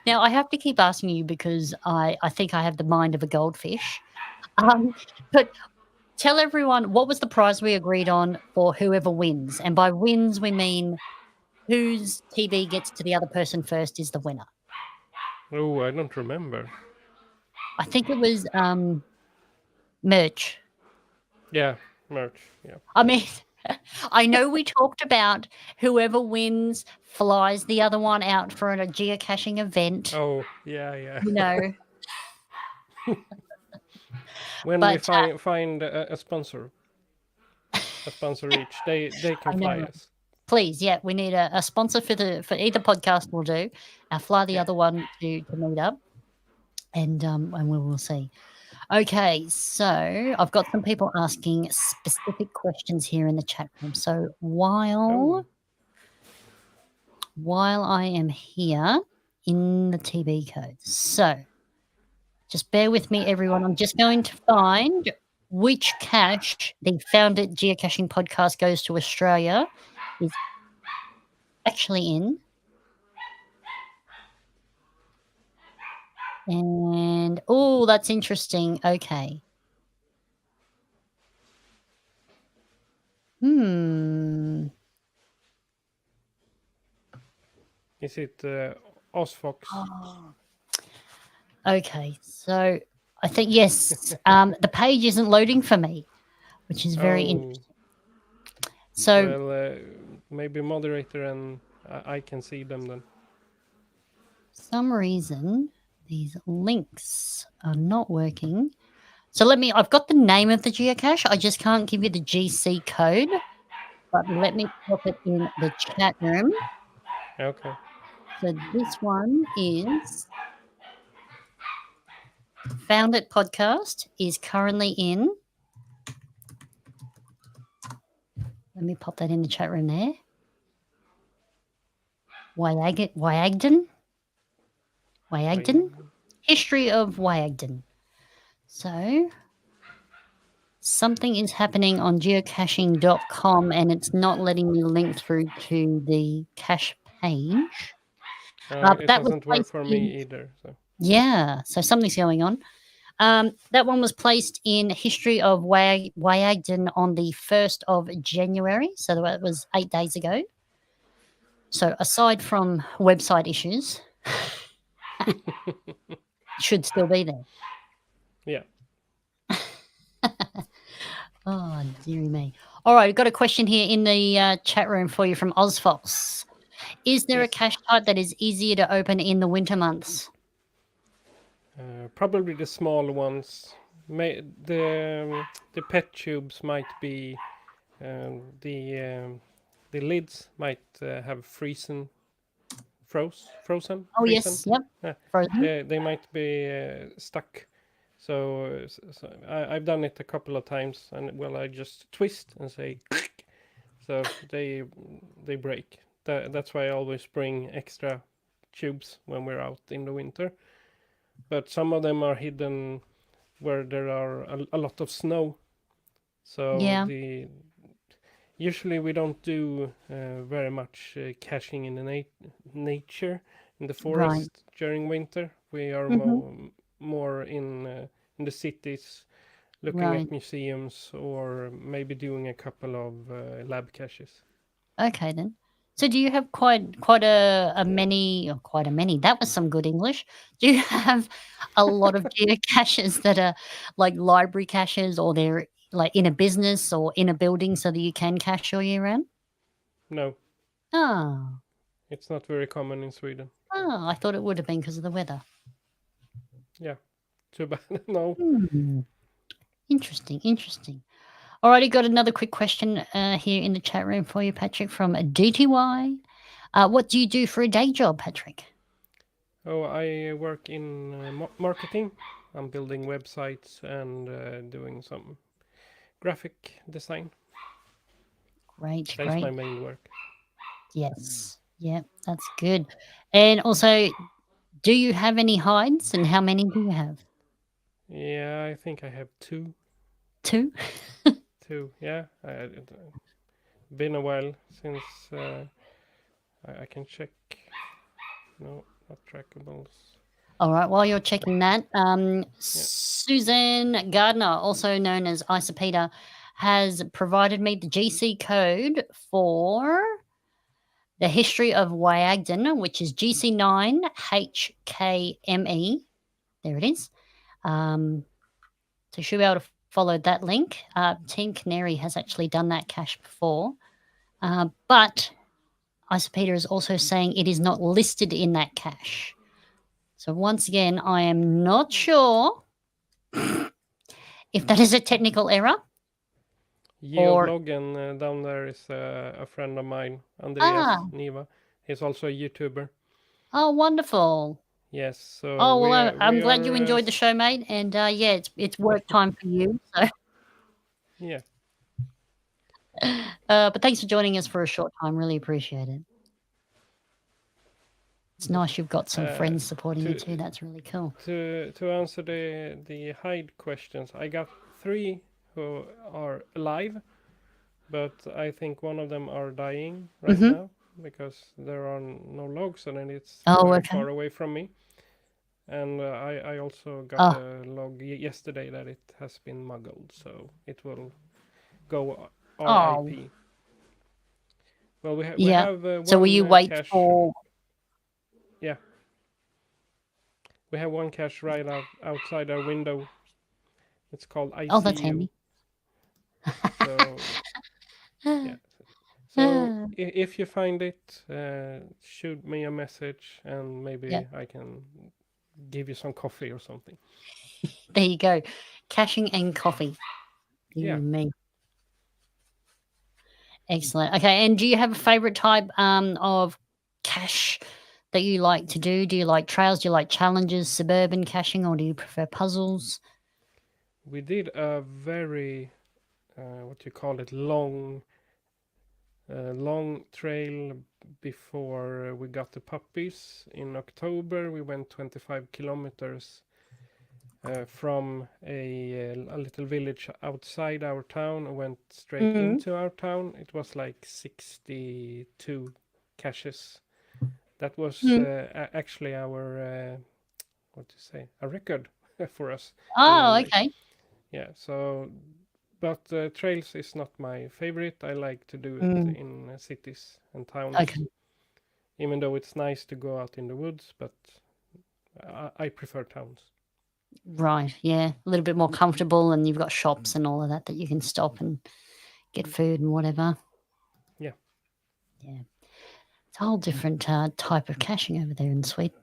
Now, I have to keep asking you because I think I have the mind of a goldfish. But tell everyone, what was the prize we agreed on for whoever wins? And by wins, we mean whose TV gets to the other person first is the winner. Oh, I don't remember. I think it was merch. Yeah, merch. Yeah. I mean, I know we talked about whoever wins flies the other one out for a geocaching event. Oh, yeah. You know. When we find a sponsor each, they can fly us. Please, yeah, we need a sponsor for either podcast will do. Fly the other one to meet up, and we will see. Okay, so I've got some people asking specific questions here in the chat room. So while I am here in the TB codes, so just bear with me, everyone. I'm just going to find which cache the FoundIt Geocaching podcast goes to Australia is actually in. And, oh, that's interesting. Okay. Is it Osfox. Oh. Okay, so I think yes, the page isn't loading for me, which is very interesting. So Well, maybe moderator and I can see them then. some reason these links are not working. So I've got the name of the geocache. I just can't give you the GC code, but let me pop it in the chat room. Okay. So this one is FoundIt podcast is currently in. Let me pop that in the chat room there. Wyagden? History of Wyagden. So something is happening on geocaching.com and it's not letting me link through to the cache page. It doesn't work for me either. So. Yeah, so something's going on. That one was placed in History of Wyagden on the 1st of January. So that was 8 days ago. So aside from website issues, should still be there. Yeah. Oh, dearie me. All right, I've got a question here in the chat room for you from Ozfox. Is there a cache type that is easier to open in the winter months? Probably the small ones. The pet tubes might be the lids might have frozen. Oh yes, yep. Frozen. They might be stuck. So I've done it a couple of times, and well, I just twist and say, so they break. That's why I always bring extra tubes when we're out in the winter. But some of them are hidden where there are a lot of snow. So usually we don't do very much caching in the nature in the forest during winter. We are more in the cities, looking at museums or maybe doing a couple of lab caches. Okay then. So do you have quite a many? That was some good English. Do you have a lot of geocaches that are like library caches, or they're like in a business or in a building so that you can cache all year round? No. Oh. It's not very common in Sweden. Oh, I thought it would have been because of the weather. Yeah. Too bad. No. Interesting. Alrighty, got another quick question here in the chat room for you, Patrik, from DTY. What do you do for a day job, Patrik? Oh, I work in marketing. I'm building websites and doing some graphic design. Great. That's my main work. Yes. Yeah, that's good. And also, do you have any hides, and how many do you have? Yeah, I think I have 2. 2? 2, yeah. It's been a while since I can check. No, not trackables. All right, while you're checking that, Susan Gardner, also known as Isopeta, has provided me the GC code for the history of Wyagden, which is GC9HKME. There it is. So you should be able to follow that link. Team Canary has actually done that cache before. But Isopeta is also saying it is not listed in that cache. So once again, I am not sure if that is a technical error. Geoblog and down there is a friend of mine, Andreas Niva. He's also a YouTuber. Oh, wonderful. Yes. So I'm glad you enjoyed the show, mate. And yeah, it's work time for you. So. Yeah. But thanks for joining us for a short time. Really appreciate it. It's nice you've got some friends supporting you too. That's really cool. To answer the hide questions, I got 3 who are alive, but I think one of them are dying right now because there are no logs and it's very far away from me. And I also got a log yesterday that it has been muggled, so it will go RIP. Well, we have so will you wait cache. for? Yeah. We have one cache right outside our window. It's called I Oh, See that's You. handy. So yeah. So if you find it, shoot me a message, and maybe Yeah. I can give you some coffee or something. There you go. Caching and coffee. You Yeah. and me. Excellent. Okay, and do you have a favorite type of cache that you like to do? Do you like trails? Do you like challenges, suburban caching, or do you prefer puzzles? We did a very what you call it, long trail before we got the puppies. In October, we went 25 kilometers from a little village outside our town and went straight into our town. It was like 62 caches. That was actually our what to say, a record for us Oh, doing. okay. Yeah, so but trails is not my favorite. I like to do it in cities and towns. Okay. Even though it's nice to go out in the woods, but I prefer towns. Right. Yeah. A little bit more comfortable, and you've got shops and all of that you can stop and get food and whatever. Yeah. Yeah. It's a whole different type of caching over there in Sweden.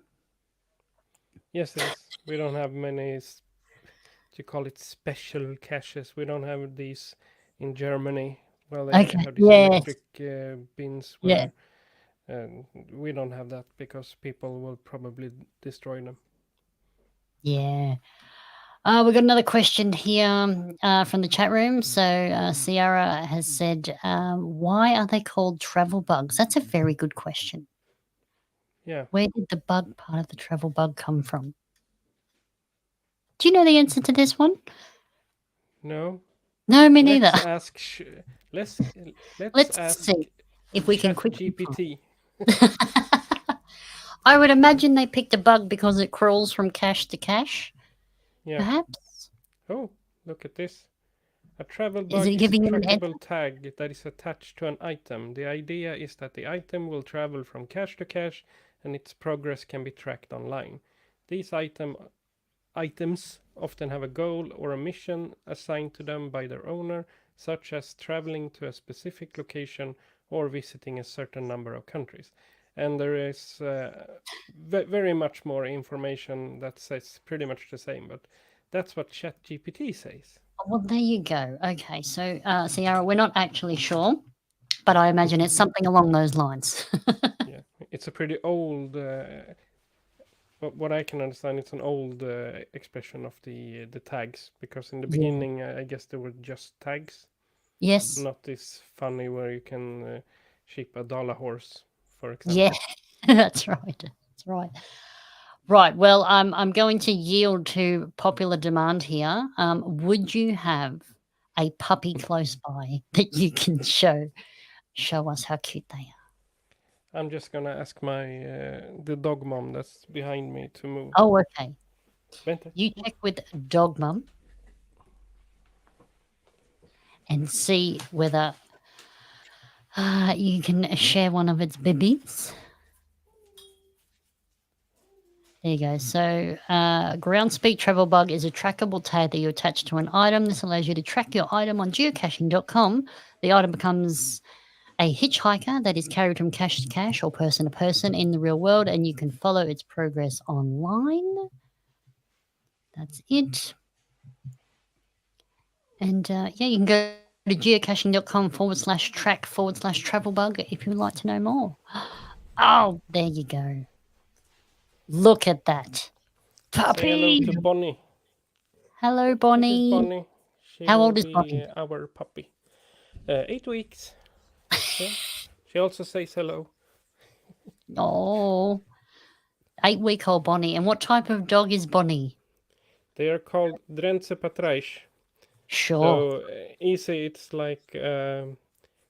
Yes, it is. We don't have many, you call it special caches. We don't have these in Germany. Well, they Okay. have these Yes. electric bins Yeah. where we don't have that because people will probably destroy them. Yeah. We've got another question here from the chat room. So Ciara has said, why are they called travel bugs? That's a very good question. Yeah. Where did the bug part of the travel bug come from? Do you know the answer to this one? No. No, me neither. Let's ask. Let's ask see if we can quickly ChatGPT. I would imagine they picked a bug because it crawls from cache to cache. Yeah. Perhaps. Oh, look at this. A travel Is bug it is a giving you an answer? trackable tag that is attached to an item. The idea is that the item will travel from cache to cache and its progress can be tracked online. These items often have a goal or a mission assigned to them by their owner, such as traveling to a specific location or visiting a certain number of countries. And there is very much more information that says pretty much the same, but that's what ChatGPT says. Well, there you go. Okay, so Ciara, we're not actually sure, but I imagine it's something along those lines. Yeah, it's a pretty old. But what I can understand, it's an old expression of the tags, because in the beginning, I guess there were just tags, Yes. not this funny where you can ship a dollar horse, for example. Yeah, that's right. That's right. Right. Well, I'm going to yield to popular demand here. Would you have a puppy close by that you can show us how cute they are? I'm just gonna ask my the dog mom that's behind me to move. Oh, okay. Vänta. You check with dog mum and see whether you can share one of its babies. There you go. So, ground speed travel bug is a trackable tag that you attach to an item. This allows you to track your item on geocaching.com. The item becomes a hitchhiker that is carried from cache to cache or person to person in the real world, and you can follow its progress online. That's it. And yeah, you can go to geocaching.com/track/travelbug if you'd like to know more. Oh, there you go. Look at that. Puppy. Say hello to Bonnie. Hello, This Bonnie. is Bonnie. She How will old is be Bonnie? our puppy. 8 weeks. Yeah. She also says hello. Oh, 8-week-old Bonnie. And what type of dog is Bonnie? They are called Drentse Patrijs. Sure. So easy, it's like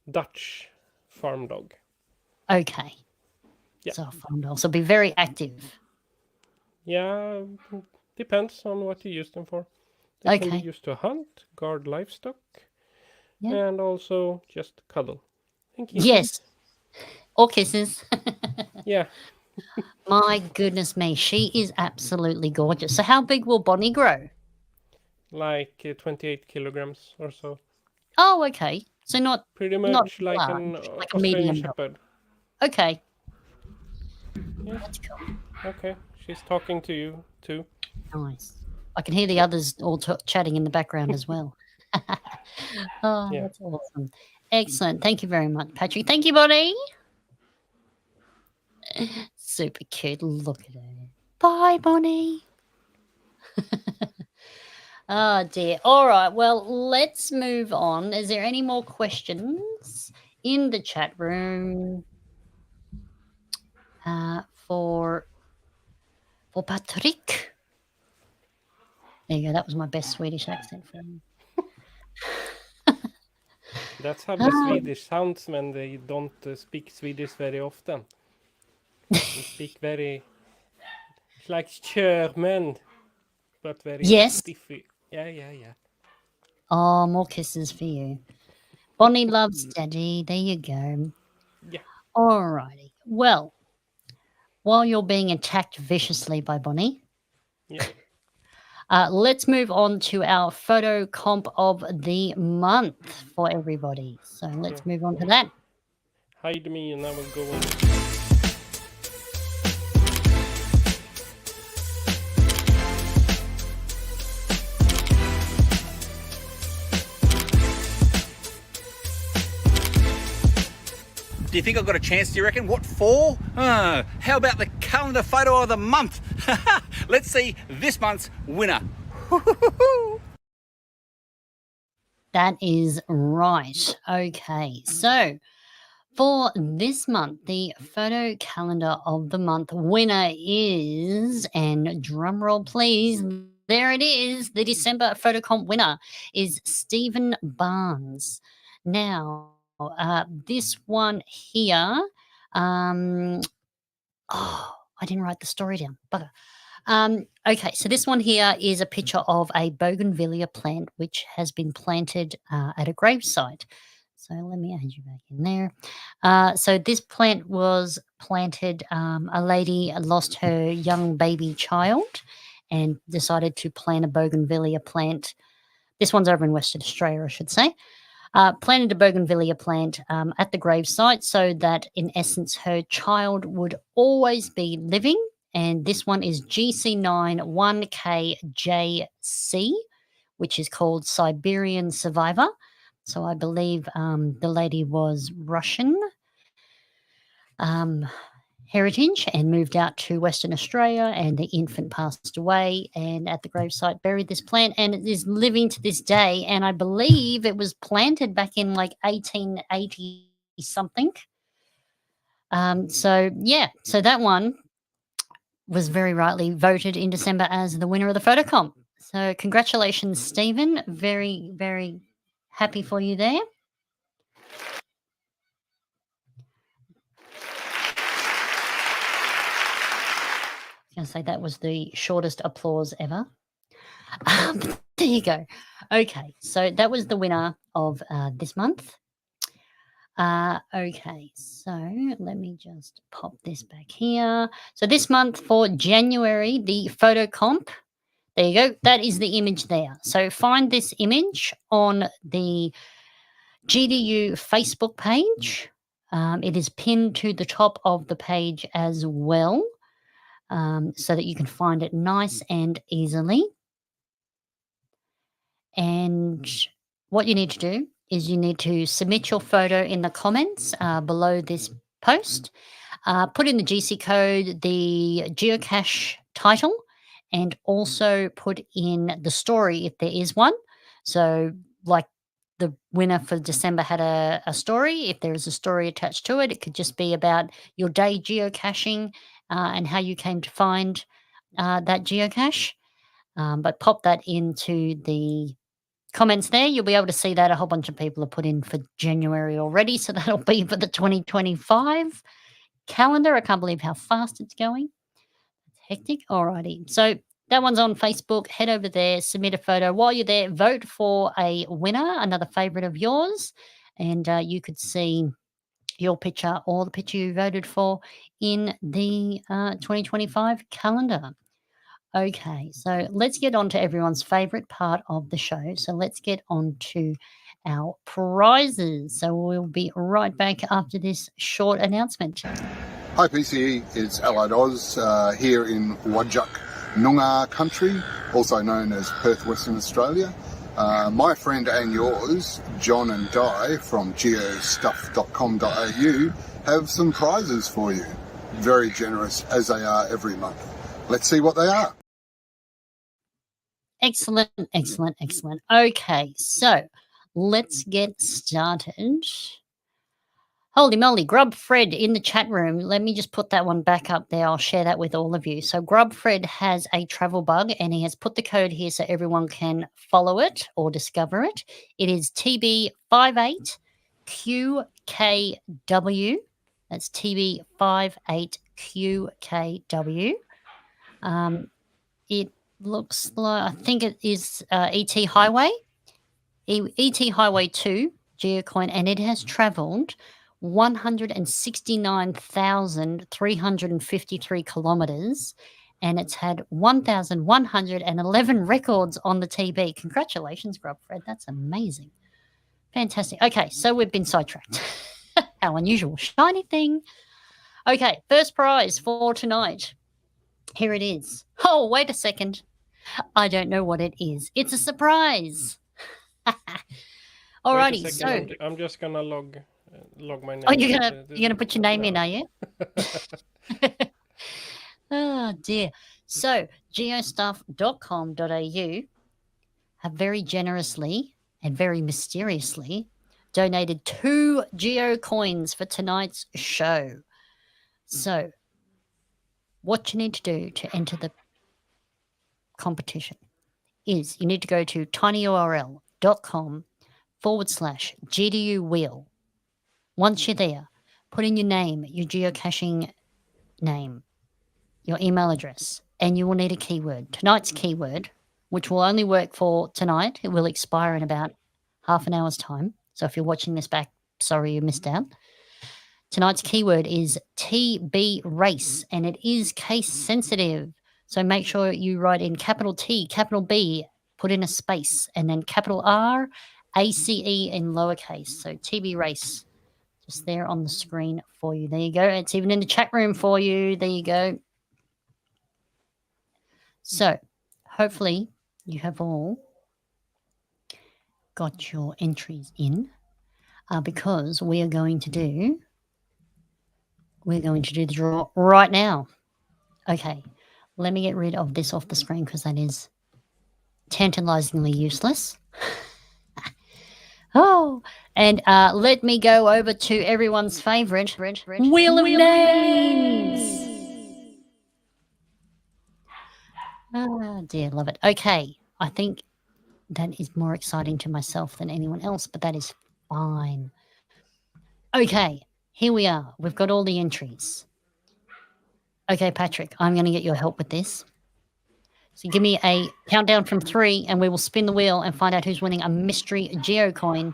Dutch farm dog. Okay. Yeah. So, farm dog. So be very active. Yeah, depends on what you use them for. They can be Okay. used to hunt, guard livestock, Yeah. and also just cuddle. And kisses. Yes. Or kisses. Yeah. My goodness me, she is absolutely gorgeous. So how big will Bonnie grow? Like 28 kilograms or so. Oh, okay. So not Pretty not much like large, an like a Australian medium dog. Shepherd. Okay. Yes. That's cool. Okay, she's talking to you too. Nice. I can hear the others all chatting in the background as well. Oh, Yeah. that's awesome. Excellent. Thank you very much, Patrik. Thank you, Bonnie. Super cute. Look at her. Bye, Bonnie. Oh, dear. All right. Well, let's move on. Is there any more questions in the chat room for Patrik? There you go. That was my best Swedish accent for you. That's how the Swedish sounds when they don't speak Swedish very often. They speak very... It's like German, but very Yes. stiffy. Yeah. Oh, more kisses for you. Bonnie loves Daddy. There you go. Yeah. All righty. Well, while you're being attacked viciously by Bonnie, Yeah. let's move on to our photo comp of the month for everybody. So let's move on to that. Hide me and I will go on. Do you think I've got a chance, do you reckon? What for? How about the calendar photo of the month? Let's see this month's winner. That is right. Okay. So for this month, the photo calendar of the month winner is, and drumroll please, there it is. The December photo comp winner is Stephen Barnes. Now, this one here, I didn't write the story down. Bugger. Okay, so this one here is a picture of a bougainvillea plant which has been planted at a gravesite. So let me add you back in there. So this plant was planted. A lady lost her young baby child and decided to plant a bougainvillea plant. This one's over in Western Australia, I should say. Planted a bougainvillea plant at the gravesite so that, in essence, her child would always be living. And this one is GC9 1KJC, which is called Siberian Survivor. So I believe the lady was Russian heritage and moved out to Western Australia, and the infant passed away, and at the gravesite buried this plant, and it is living to this day. And I believe it was planted back in like 1880 something. So that one was very rightly voted in December as the winner of the photo comp. So congratulations, Stephen. Very, very happy for you there. I was going to say that was the shortest applause ever. There you go. Okay, so that was the winner of this month. Okay, so let me just pop this back here. So this month for January, the photo comp, there you go. That is the image there. So find this image on the GDU Facebook page. It is pinned to the top of the page as well, so that you can find it nice and easily. And what you need to do is you need to submit your photo in the comments below this post. Put in the GC code, the geocache title, and also put in the story if there is one. So, like the winner for December had a story. If there is a story attached to it, it could just be about your day geocaching and how you came to find that geocache. But pop that into the comments there. You'll be able to see that a whole bunch of people have put in for January already. So that'll be for the 2025 calendar. I can't believe how fast it's going. It's hectic. Alrighty. So that one's on Facebook. Head over there, submit a photo. While you're there, vote for a winner, another favorite of yours. And you could see your picture or the picture you voted for in the 2025 calendar. Okay, so let's get on to everyone's favorite part of the show. So let's get on to our prizes. So we'll be right back after this short announcement. Hi PCE, it's Allied Oz here in Wajak Noongar country, also known as Perth, Western Australia. My friend and yours, John and Di from geostuff.com.au, have some prizes for you. Very generous, as they are every month. Let's see what they are. Excellent, excellent, excellent. Okay, so let's get started. Holy moly, Grub Fred in the chat room. Let me just put that one back up there. I'll share that with all of you. So Grub Fred has a travel bug and he has put the code here so everyone can follow it or discover it. It is TB58QKW. That's TB58QKW. It looks like, I think it is ET Highway. ET Highway 2 Geocoin, and it has travelled 169,353 kilometres, and it's had 1,111 records on the TB. Congratulations, Grub Fred. That's amazing. Fantastic. Okay, so we've been sidetracked. How unusual. Shiny thing. Okay, first prize for tonight. Here it is. Oh, wait a second. I don't know what it is. It's a surprise. Alrighty, so I'm just gonna log my name. oh, you're gonna put your name in, are you? Oh dear. So geostuff.com.au have very generously and very mysteriously donated 2 Geo coins for tonight's show. So what you need to do to enter the competition is you need to go to tinyurl.com/GDU wheel. Once you're there, put in your name, your geocaching name, your email address, and you will need a keyword. Tonight's keyword, which will only work for tonight, it will expire in about half an hour's time. So if you're watching this back, sorry you missed out. Tonight's keyword is TB race, and it is case sensitive. So make sure you write in capital T, capital B, put in a space, and then capital R, ACE in lowercase. So TB race, just there on the screen for you. There you go. It's even in the chat room for you. There you go. So hopefully you have all got your entries in because we are going to do the draw right now. Okay, let me get rid of this off the screen because that is tantalizingly useless. Oh, and let me go over to everyone's favorite Wheel of Names. Oh dear, love it. Okay, I think that is more exciting to myself than anyone else, but that is fine. Okay, here we are. We've got all the entries. Okay, Patrik, I'm going to get your help with this. So give me a countdown from 3 and we will spin the wheel and find out who's winning a mystery geocoin.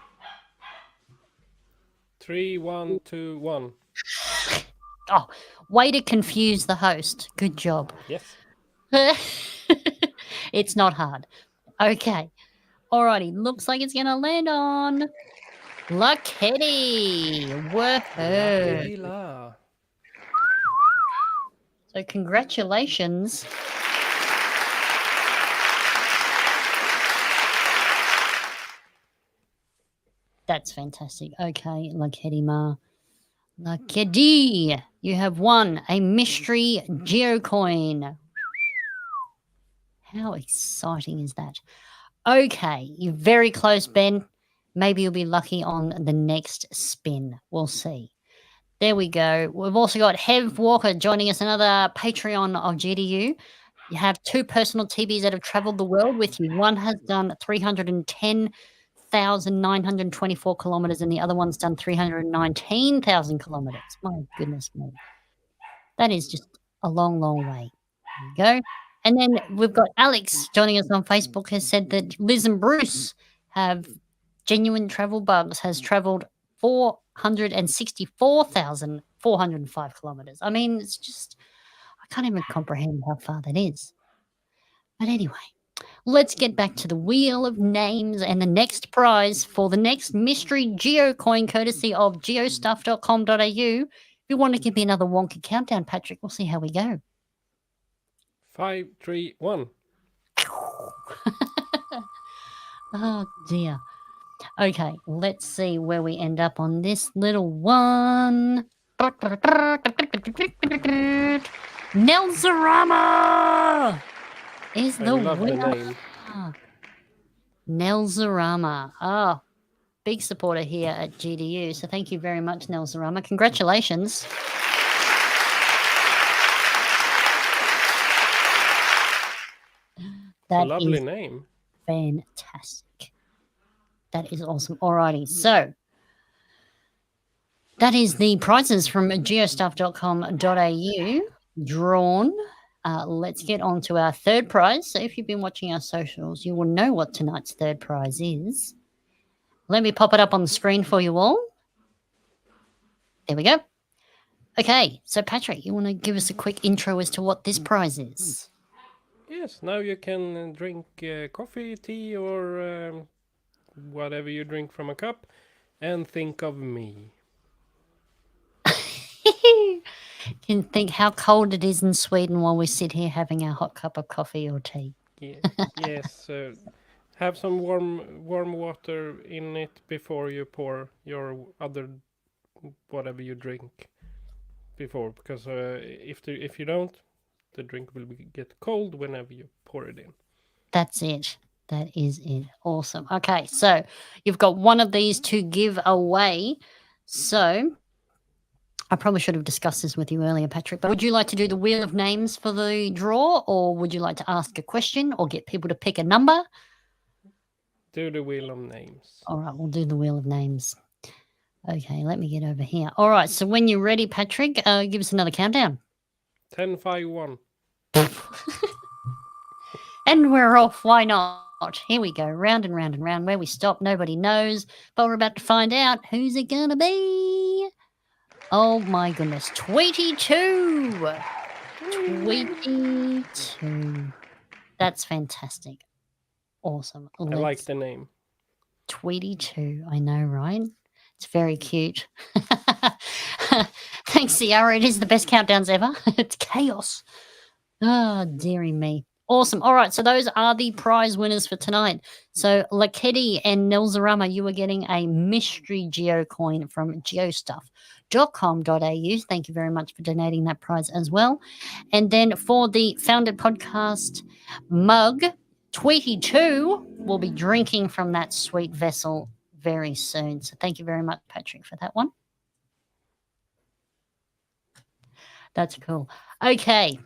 3, 1, 2, 1. Oh, way to confuse the host. Good job. Yes. It's not hard. Okay. Alrighty. Looks like it's going to land on Luckety. Woohoo. So congratulations. That's fantastic. Okay, Luckety Ma. Luckety, you have won a mystery geocoin. How exciting is that? Okay, you're very close, Ben. Maybe you'll be lucky on the next spin. We'll see. There we go. We've also got Hev Walker joining us, another Patreon of GDU. You have 2 personal TBs that have traveled the world with you. One has done 310,924 kilometers and the other one's done 319,000 kilometers. My goodness me. That is just a long, long way. There you go. And then we've got Alex joining us on Facebook, has said that Liz and Bruce have genuine travel bugs, has traveled 464,405 kilometers. I mean, it's just, I can't even comprehend how far that is. But anyway, let's get back to the Wheel of Names and the next prize for the next mystery geocoin courtesy of geostuff.com.au. If you want to give me another wonky countdown, Patrick, we'll see how we go. 5, 3, 1. Oh dear. Okay, let's see where we end up on this little one. Nelzarama is the I love winner. the name. Nelzarama. Oh, big supporter here at GDU. So thank you very much, Nelzarama. Congratulations. A lovely name. Fantastic. That is awesome. Alrighty. So that is the prizes from geostuff.com.au drawn. Let's get on to our third prize. So if you've been watching our socials, you will know what tonight's third prize is. Let me pop it up on the screen for you all. There we go. Okay, so Patrik, you want to give us a quick intro as to what this prize is? Yes, now you can drink coffee, tea, or whatever you drink from a cup and think of me. Can think how cold it is in Sweden while we sit here having our hot cup of coffee or tea. Yeah. Yes, have some warm water in it before you pour your other whatever you drink before, because if you don't, the drink will get cold whenever you pour it in. That's it. That is it. Awesome. Okay, so you've got one of these to give away. So I probably should have discussed this with you earlier, Patrik, but would you like to do the Wheel of Names for the draw, or would you like to ask a question or get people to pick a number? Do the Wheel of Names. All right, we'll do the Wheel of Names. Okay, let me get over here. All right, so when you're ready, Patrik, give us another countdown. 10, 5, 1. And we're off. Why not? Here we go. Round and round and round. Where we stop, nobody knows. But we're about to find out who's it going to be. Oh, my goodness. 22. 22. That's fantastic. Awesome. I like the name. 22. I know, right? It's very cute. Thanks, Ciara. It is the best countdowns ever. It's chaos. Oh, dearie me. Awesome. All right. So those are the prize winners for tonight. So Lakedi and Nelzarama, you are getting a mystery geocoin from geostuff.com.au. Thank you very much for donating that prize as well. And then for the FoundIt podcast mug, 22 will be drinking from that sweet vessel very soon. So thank you very much, Patrik, for that one. That's cool. Okay.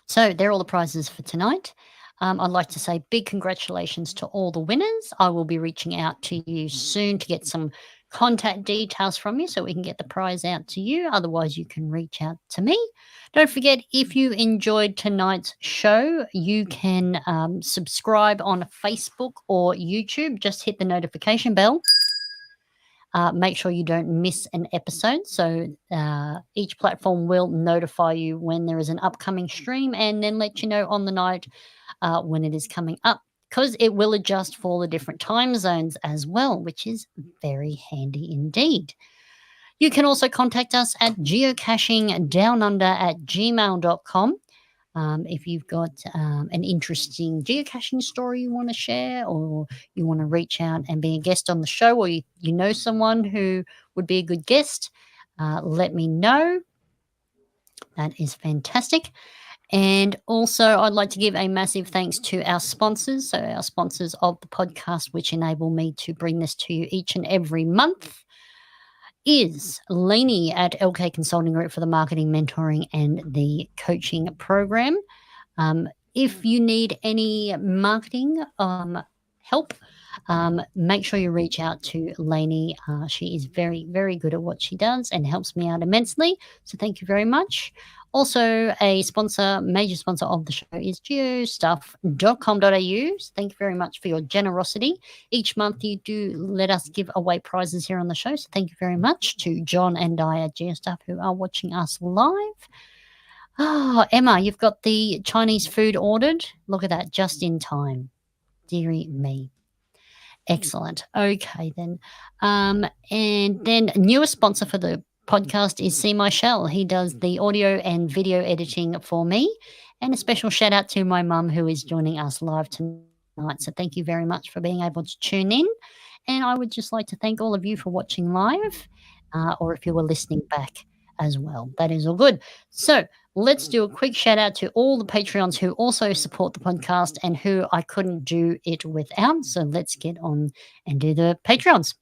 So they're all the prizes for tonight. I'd like to say big congratulations to all the winners. I will be reaching out to you soon to get some contact details from you so we can get the prize out to you. Otherwise, you can reach out to me. Don't forget, if you enjoyed tonight's show, you can subscribe on Facebook or YouTube. Just hit the notification bell. Make sure you don't miss an episode. So each platform will notify you when there is an upcoming stream and then let you know on the night when it is coming up, because it will adjust for the different time zones as well, which is very handy indeed. You can also contact us at geocachingdownunder@gmail.com. If you've got an interesting geocaching story you want to share, or you want to reach out and be a guest on the show, or you know someone who would be a good guest, let me know. That is fantastic. And also, I'd like to give a massive thanks to our sponsors. So our sponsors of the podcast, which enable me to bring this to you each and every month, is Lainey at LK Consulting Group for the marketing, mentoring, and the coaching program. If you need any marketing help, make sure you reach out to Lainey. She is very, very good at what she does and helps me out immensely. So thank you very much. Also, a sponsor, major sponsor of the show is geostuff.com.au. So thank you very much for your generosity. Each month you do let us give away prizes here on the show. So thank you very much to John and I at Geostuff who are watching us live. Oh, Emma, you've got the Chinese food ordered. Look at that, just in time. Dearie me. Excellent. Okay, then. And then newest sponsor for the podcast is See My Shell. He does the audio and video editing for me. And a special shout out to my mum who is joining us live tonight. So thank you very much for being able to tune in. And I would just like to thank all of you for watching live, or if you were listening back as well. That is all good. So let's do a quick shout out to all the Patreons who also support the podcast and who I couldn't do it without. So let's get on and do the Patreons.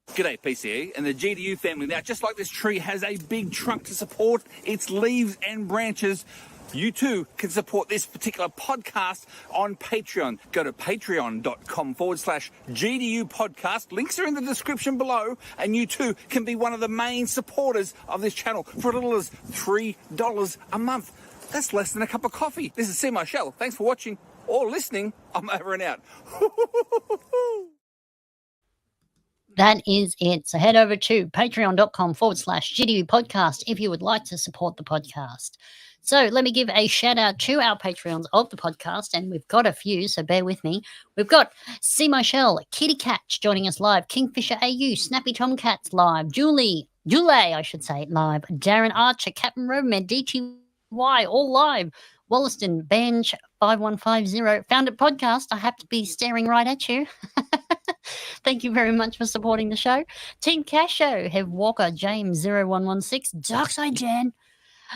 G'day PCE and the GDU family. Now, just like this tree has a big trunk to support its leaves and branches, you too can support this particular podcast on Patreon. Go to patreon.com/GDU podcast. Links are in the description below, and you too can be one of the main supporters of this channel for as little as $3 a month. That's less than a cup of coffee. This is See My Shell. Thanks for watching or listening. I'm over and out. That is it. So head over to patreon.com/GDU podcast if you would like to support the podcast. So let me give a shout out to our Patreons of the podcast, and we've got a few, so bear with me. We've got See My Shell, Kitty Catch joining us live, Kingfisher AU, Snappy Tomcats live, Julie, I should say, live, Darren Archer, Captain Roman, DTY, all live, Wollaston, Bench 5150, FoundIt Podcast. I have to be staring right at you. Thank you very much for supporting the show. Team Casho, Hev Walker, James 0116, Darkside Jan,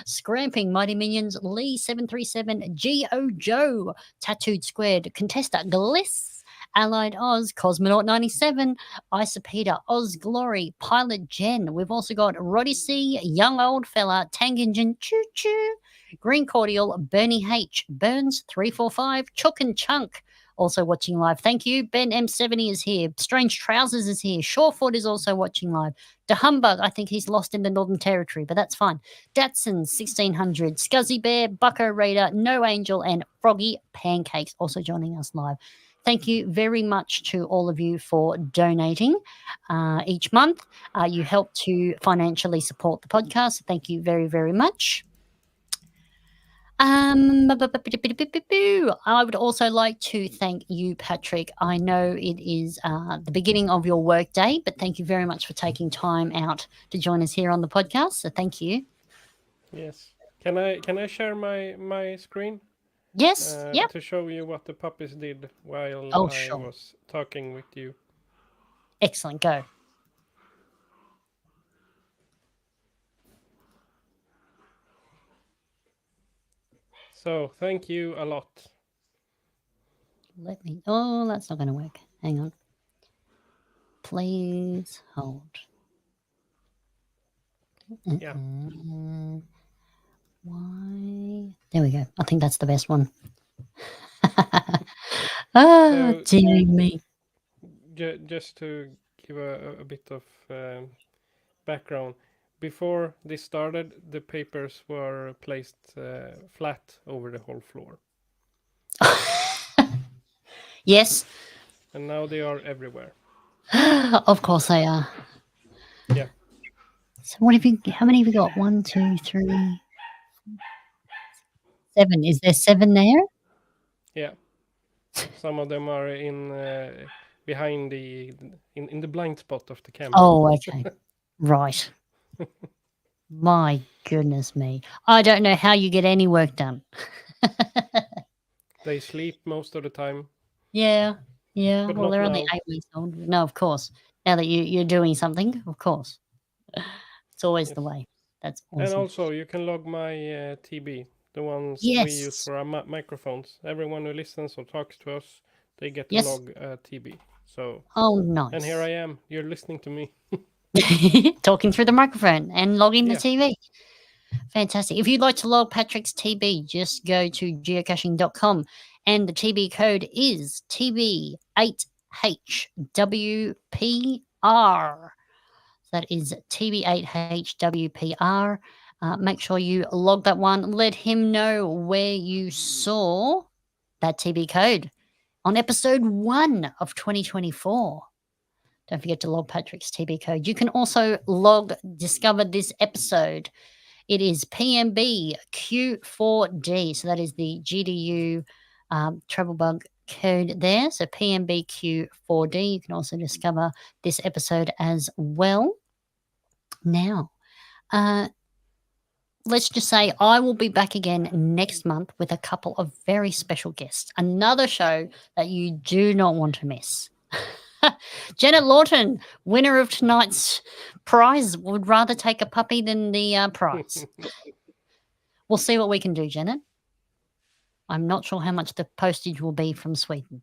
Scramping, Mighty Minions, Lee 737, G.O. Joe, Tattooed Squared, Contesta, Gliss, Allied Oz, Cosmonaut 97, Isopeta, Oz Glory, Pilot Jen. We've also got Roddy C, Young Old Fella, Tangenjan, Choo Choo, Green Cordial, Bernie H, Burns 345, Chook and Chunk. Also watching live. Thank you. Ben M70 is here. Strange Trousers is here. Shorefoot is also watching live. The Humbug, I think he's lost in the Northern Territory, but that's fine. Datsun 1600, Scuzzy Bear, Bucko Raider, No Angel, and Froggy Pancakes also joining us live. Thank you very much to all of you for donating each month. You help to financially support the podcast. Thank you very, very much. I would also like to thank you, Patrik. I know it is the beginning of your work day, but thank you very much for taking time out to join us here on the podcast. So thank you. Yes. Can I share my screen? Yes. Yep. To show you what the puppies did while I was talking with you. Excellent. Go. So, thank you a lot. Oh, that's not going to work. Hang on. Please hold. Yeah. Why? There we go. I think that's the best one. Dear me. Just to give a bit of background. Before this started, the papers were placed flat over the whole floor. Yes. And now they are everywhere. Of course they are. Yeah. So how many have you got? 1, 2, 3, 7. Is there 7 there? Yeah. Some of them are in behind in the blind spot of the camera. Oh, okay. Right. My goodness me. I don't know how you get any work done. They sleep most of the time. Yeah. But well, they're not only now. 8 weeks old. No, of course. Now that you're doing something, of course. It's always the way. That's awesome. And also, you can log my TB, the ones we use for our microphones. Everyone who listens or talks to us, they get to log TB. So. Oh, nice. And here I am. You're listening to me. Talking through the microphone and logging the TV. Fantastic. If you'd like to log Patrik's TB, just go to geocaching.com and the TB code is TB8 TB8HWPR. That is TB8HWPR. Make sure you log that one. Let him know where you saw that TB code on episode 1 of 2024. Don't forget to log Patrick's TB code. You can also discover this episode. It is PMB Q4D. So that is the GDU Travelbug code there. So PMB Q4D. You can also discover this episode as well. Now, let's just say I will be back again next month with a couple of very special guests. Another show that you do not want to miss. Janet Lawton, winner of tonight's prize, would rather take a puppy than the prize. We'll see what we can do, Janet. I'm not sure how much the postage will be from Sweden.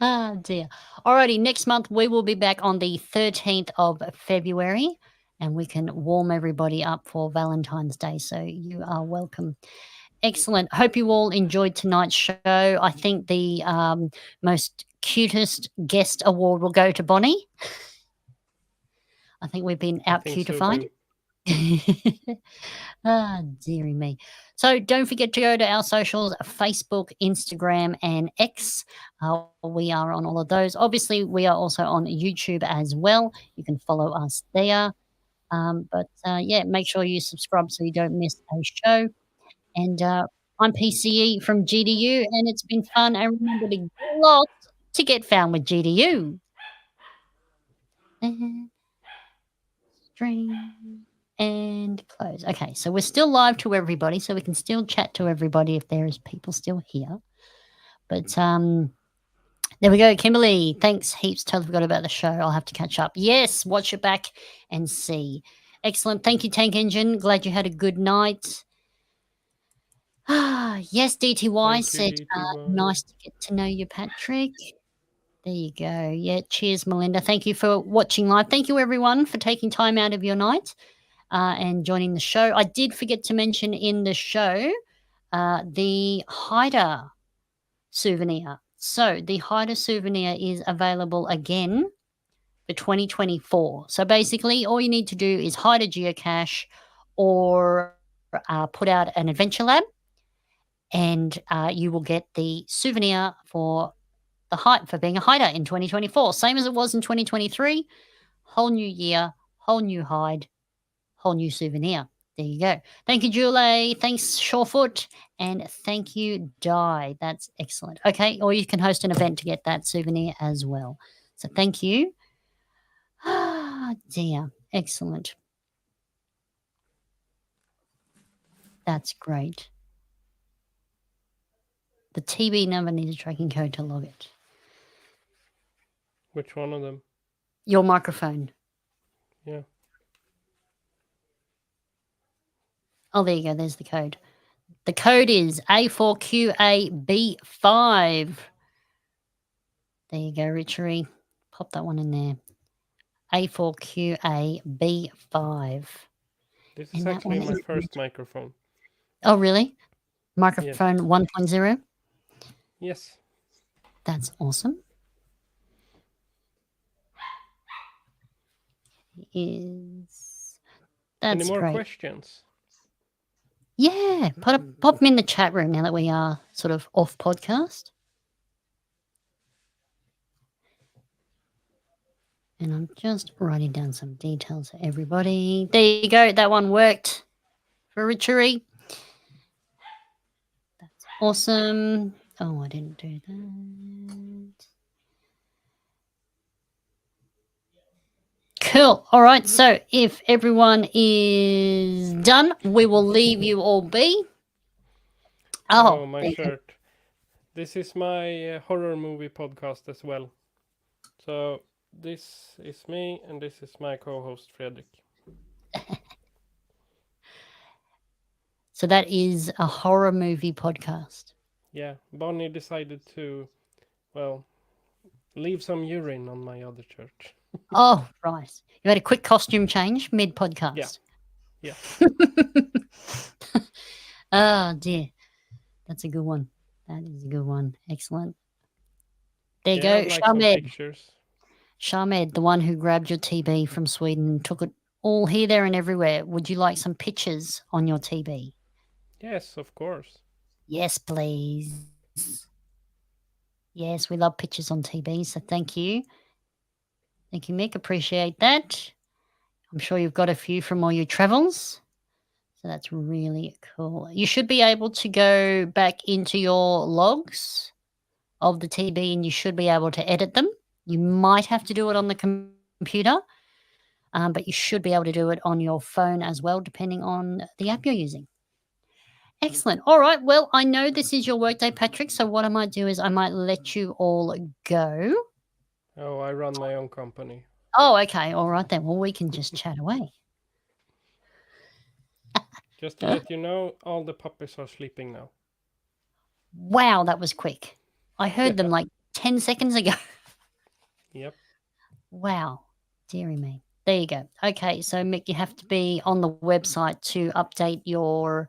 Ah, dear. Alrighty, next month we will be back on the 13th of February, and we can warm everybody up for Valentine's Day, so you are welcome. Excellent. Hope you all enjoyed tonight's show. I think the most cutest guest award will go to Bonnie. I think we've been out-cutified. Ah, dearie me. So don't forget to go to our socials, Facebook, Instagram, and X. We are on all of those. Obviously, we are also on YouTube as well. You can follow us there. Make sure you subscribe so you don't miss a show. And I'm PCE from GDU, and it's been fun. And remember to get found with GDU. Stream and close. Okay, so we're still live to everybody, so we can still chat to everybody if there is people still here. But there we go, Kimberly. Thanks heaps. Totally forgot about the show. I'll have to catch up. Yes, watch it back and see. Excellent. Thank you, Tank Engine. Glad you had a good night. Yes, DTY said, nice to get to know you, Patrick. There you go. Yeah, cheers, Melinda. Thank you for watching live. Thank you, everyone, for taking time out of your night and joining the show. I did forget to mention in the show the Hider souvenir. So the Hider souvenir is available again for 2024. So basically, all you need to do is hide a geocache or put out an adventure lab, and you will get the souvenir for being a hider in 2024. Same as it was in 2023. Whole new year, whole new hide, whole new souvenir. There you go. Thank you, Julie. Thanks, Shorefoot. And thank you, Di. That's excellent. Okay, or you can host an event to get that souvenir as well. So thank you. Ah, dear. Excellent. That's great. The TB number needs a tracking code to log it. Which one of them? Your microphone. Yeah. Oh, there you go. There's the code. The code is A4QAB5. There you go, Richery. Pop that one in there. A4QAB5. This is actually my first microphone. Oh, really? Microphone 1.0? Yes. That's awesome. That's Any more great. questions? Yeah, pop them in the chat room now that we are sort of off podcast. And I'm just writing down some details for everybody. There you go. That one worked for Richery. That's awesome. Oh, I didn't do that. Cool. All right. So if everyone is done, we will leave you all be. Oh, my shirt. This is my horror movie podcast as well. So this is me, and this is my co-host, Fredrik. So that is a horror movie podcast. Yeah, Bonnie decided to, leave some urine on my other shirt. Oh, right. You had a quick costume change mid-podcast. Yeah. Oh, dear. That's a good one. That is a good one. Excellent. There you Yeah, go. I'd like some Shamed. pictures. Shamed, the one who grabbed your TB from Sweden and took it all here, there, and everywhere. Would you like some pictures on your TB? Yes, of course. Yes, please. Yes, we love pictures on TB, so thank you. Thank you, Mick. Appreciate that. I'm sure you've got a few from all your travels. So that's really cool. You should be able to go back into your logs of the TB and you should be able to edit them. You might have to do it on the computer, but you should be able to do it on your phone as well, depending on the app you're using. Excellent. All right. Well, I know this is your workday, Patrik. So what I might do is I might let you all go. Oh, I run my own company. Oh, okay. All right then. Well, we can just chat away. Just to let you know, all the puppies are sleeping now. Wow, that was quick. I heard them like 10 seconds ago. Yep. Wow. Dearie me. There you go. Okay, so Mick, you have to be on the website to update your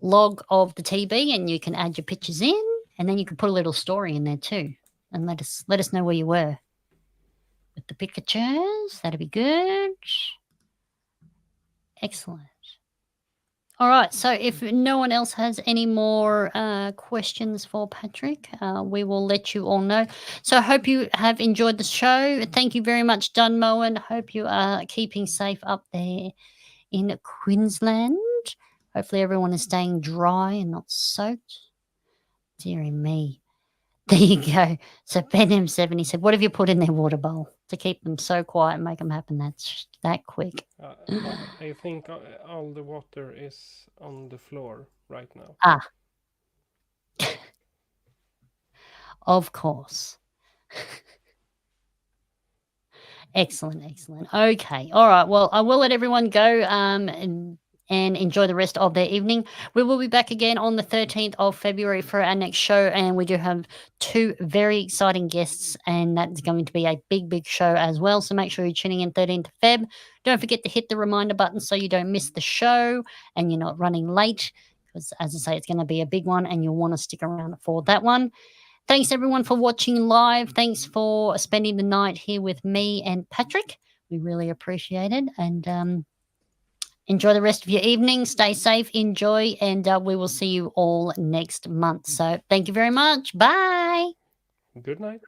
log of the TB and you can add your pictures in and then you can put a little story in there too. And let us know where you were with the pictures. That'd be good. Excellent. All right. So if no one else has any more questions for Patrik, we will let you all know. So I hope you have enjoyed the show. Thank you very much, Dunmoen. Hope you are keeping safe up there in Queensland. Hopefully everyone is staying dry and not soaked. Dearie me. There you go. So Ben M70 said, what have you put in their water bowl to keep them so quiet and make them happen that quick? I think all the water is on the floor right now. Ah. Of course. Excellent. Okay. All right. Well, I will let everyone go and enjoy the rest of their evening. We will be back again on the 13th of February for our next show, and we do have 2 very exciting guests, and that's going to be a big show as well. So make sure you're tuning in 13th of Feb. Don't forget to hit the reminder button so you don't miss the show and you're not running late, because as I say, it's going to be a big one and you'll want to stick around for that one. Thanks everyone for watching live. Thanks for spending the night here with me and Patrik. We really appreciate it. And enjoy the rest of your evening. Stay safe, enjoy, and we will see you all next month. So thank you very much. Bye. Good night.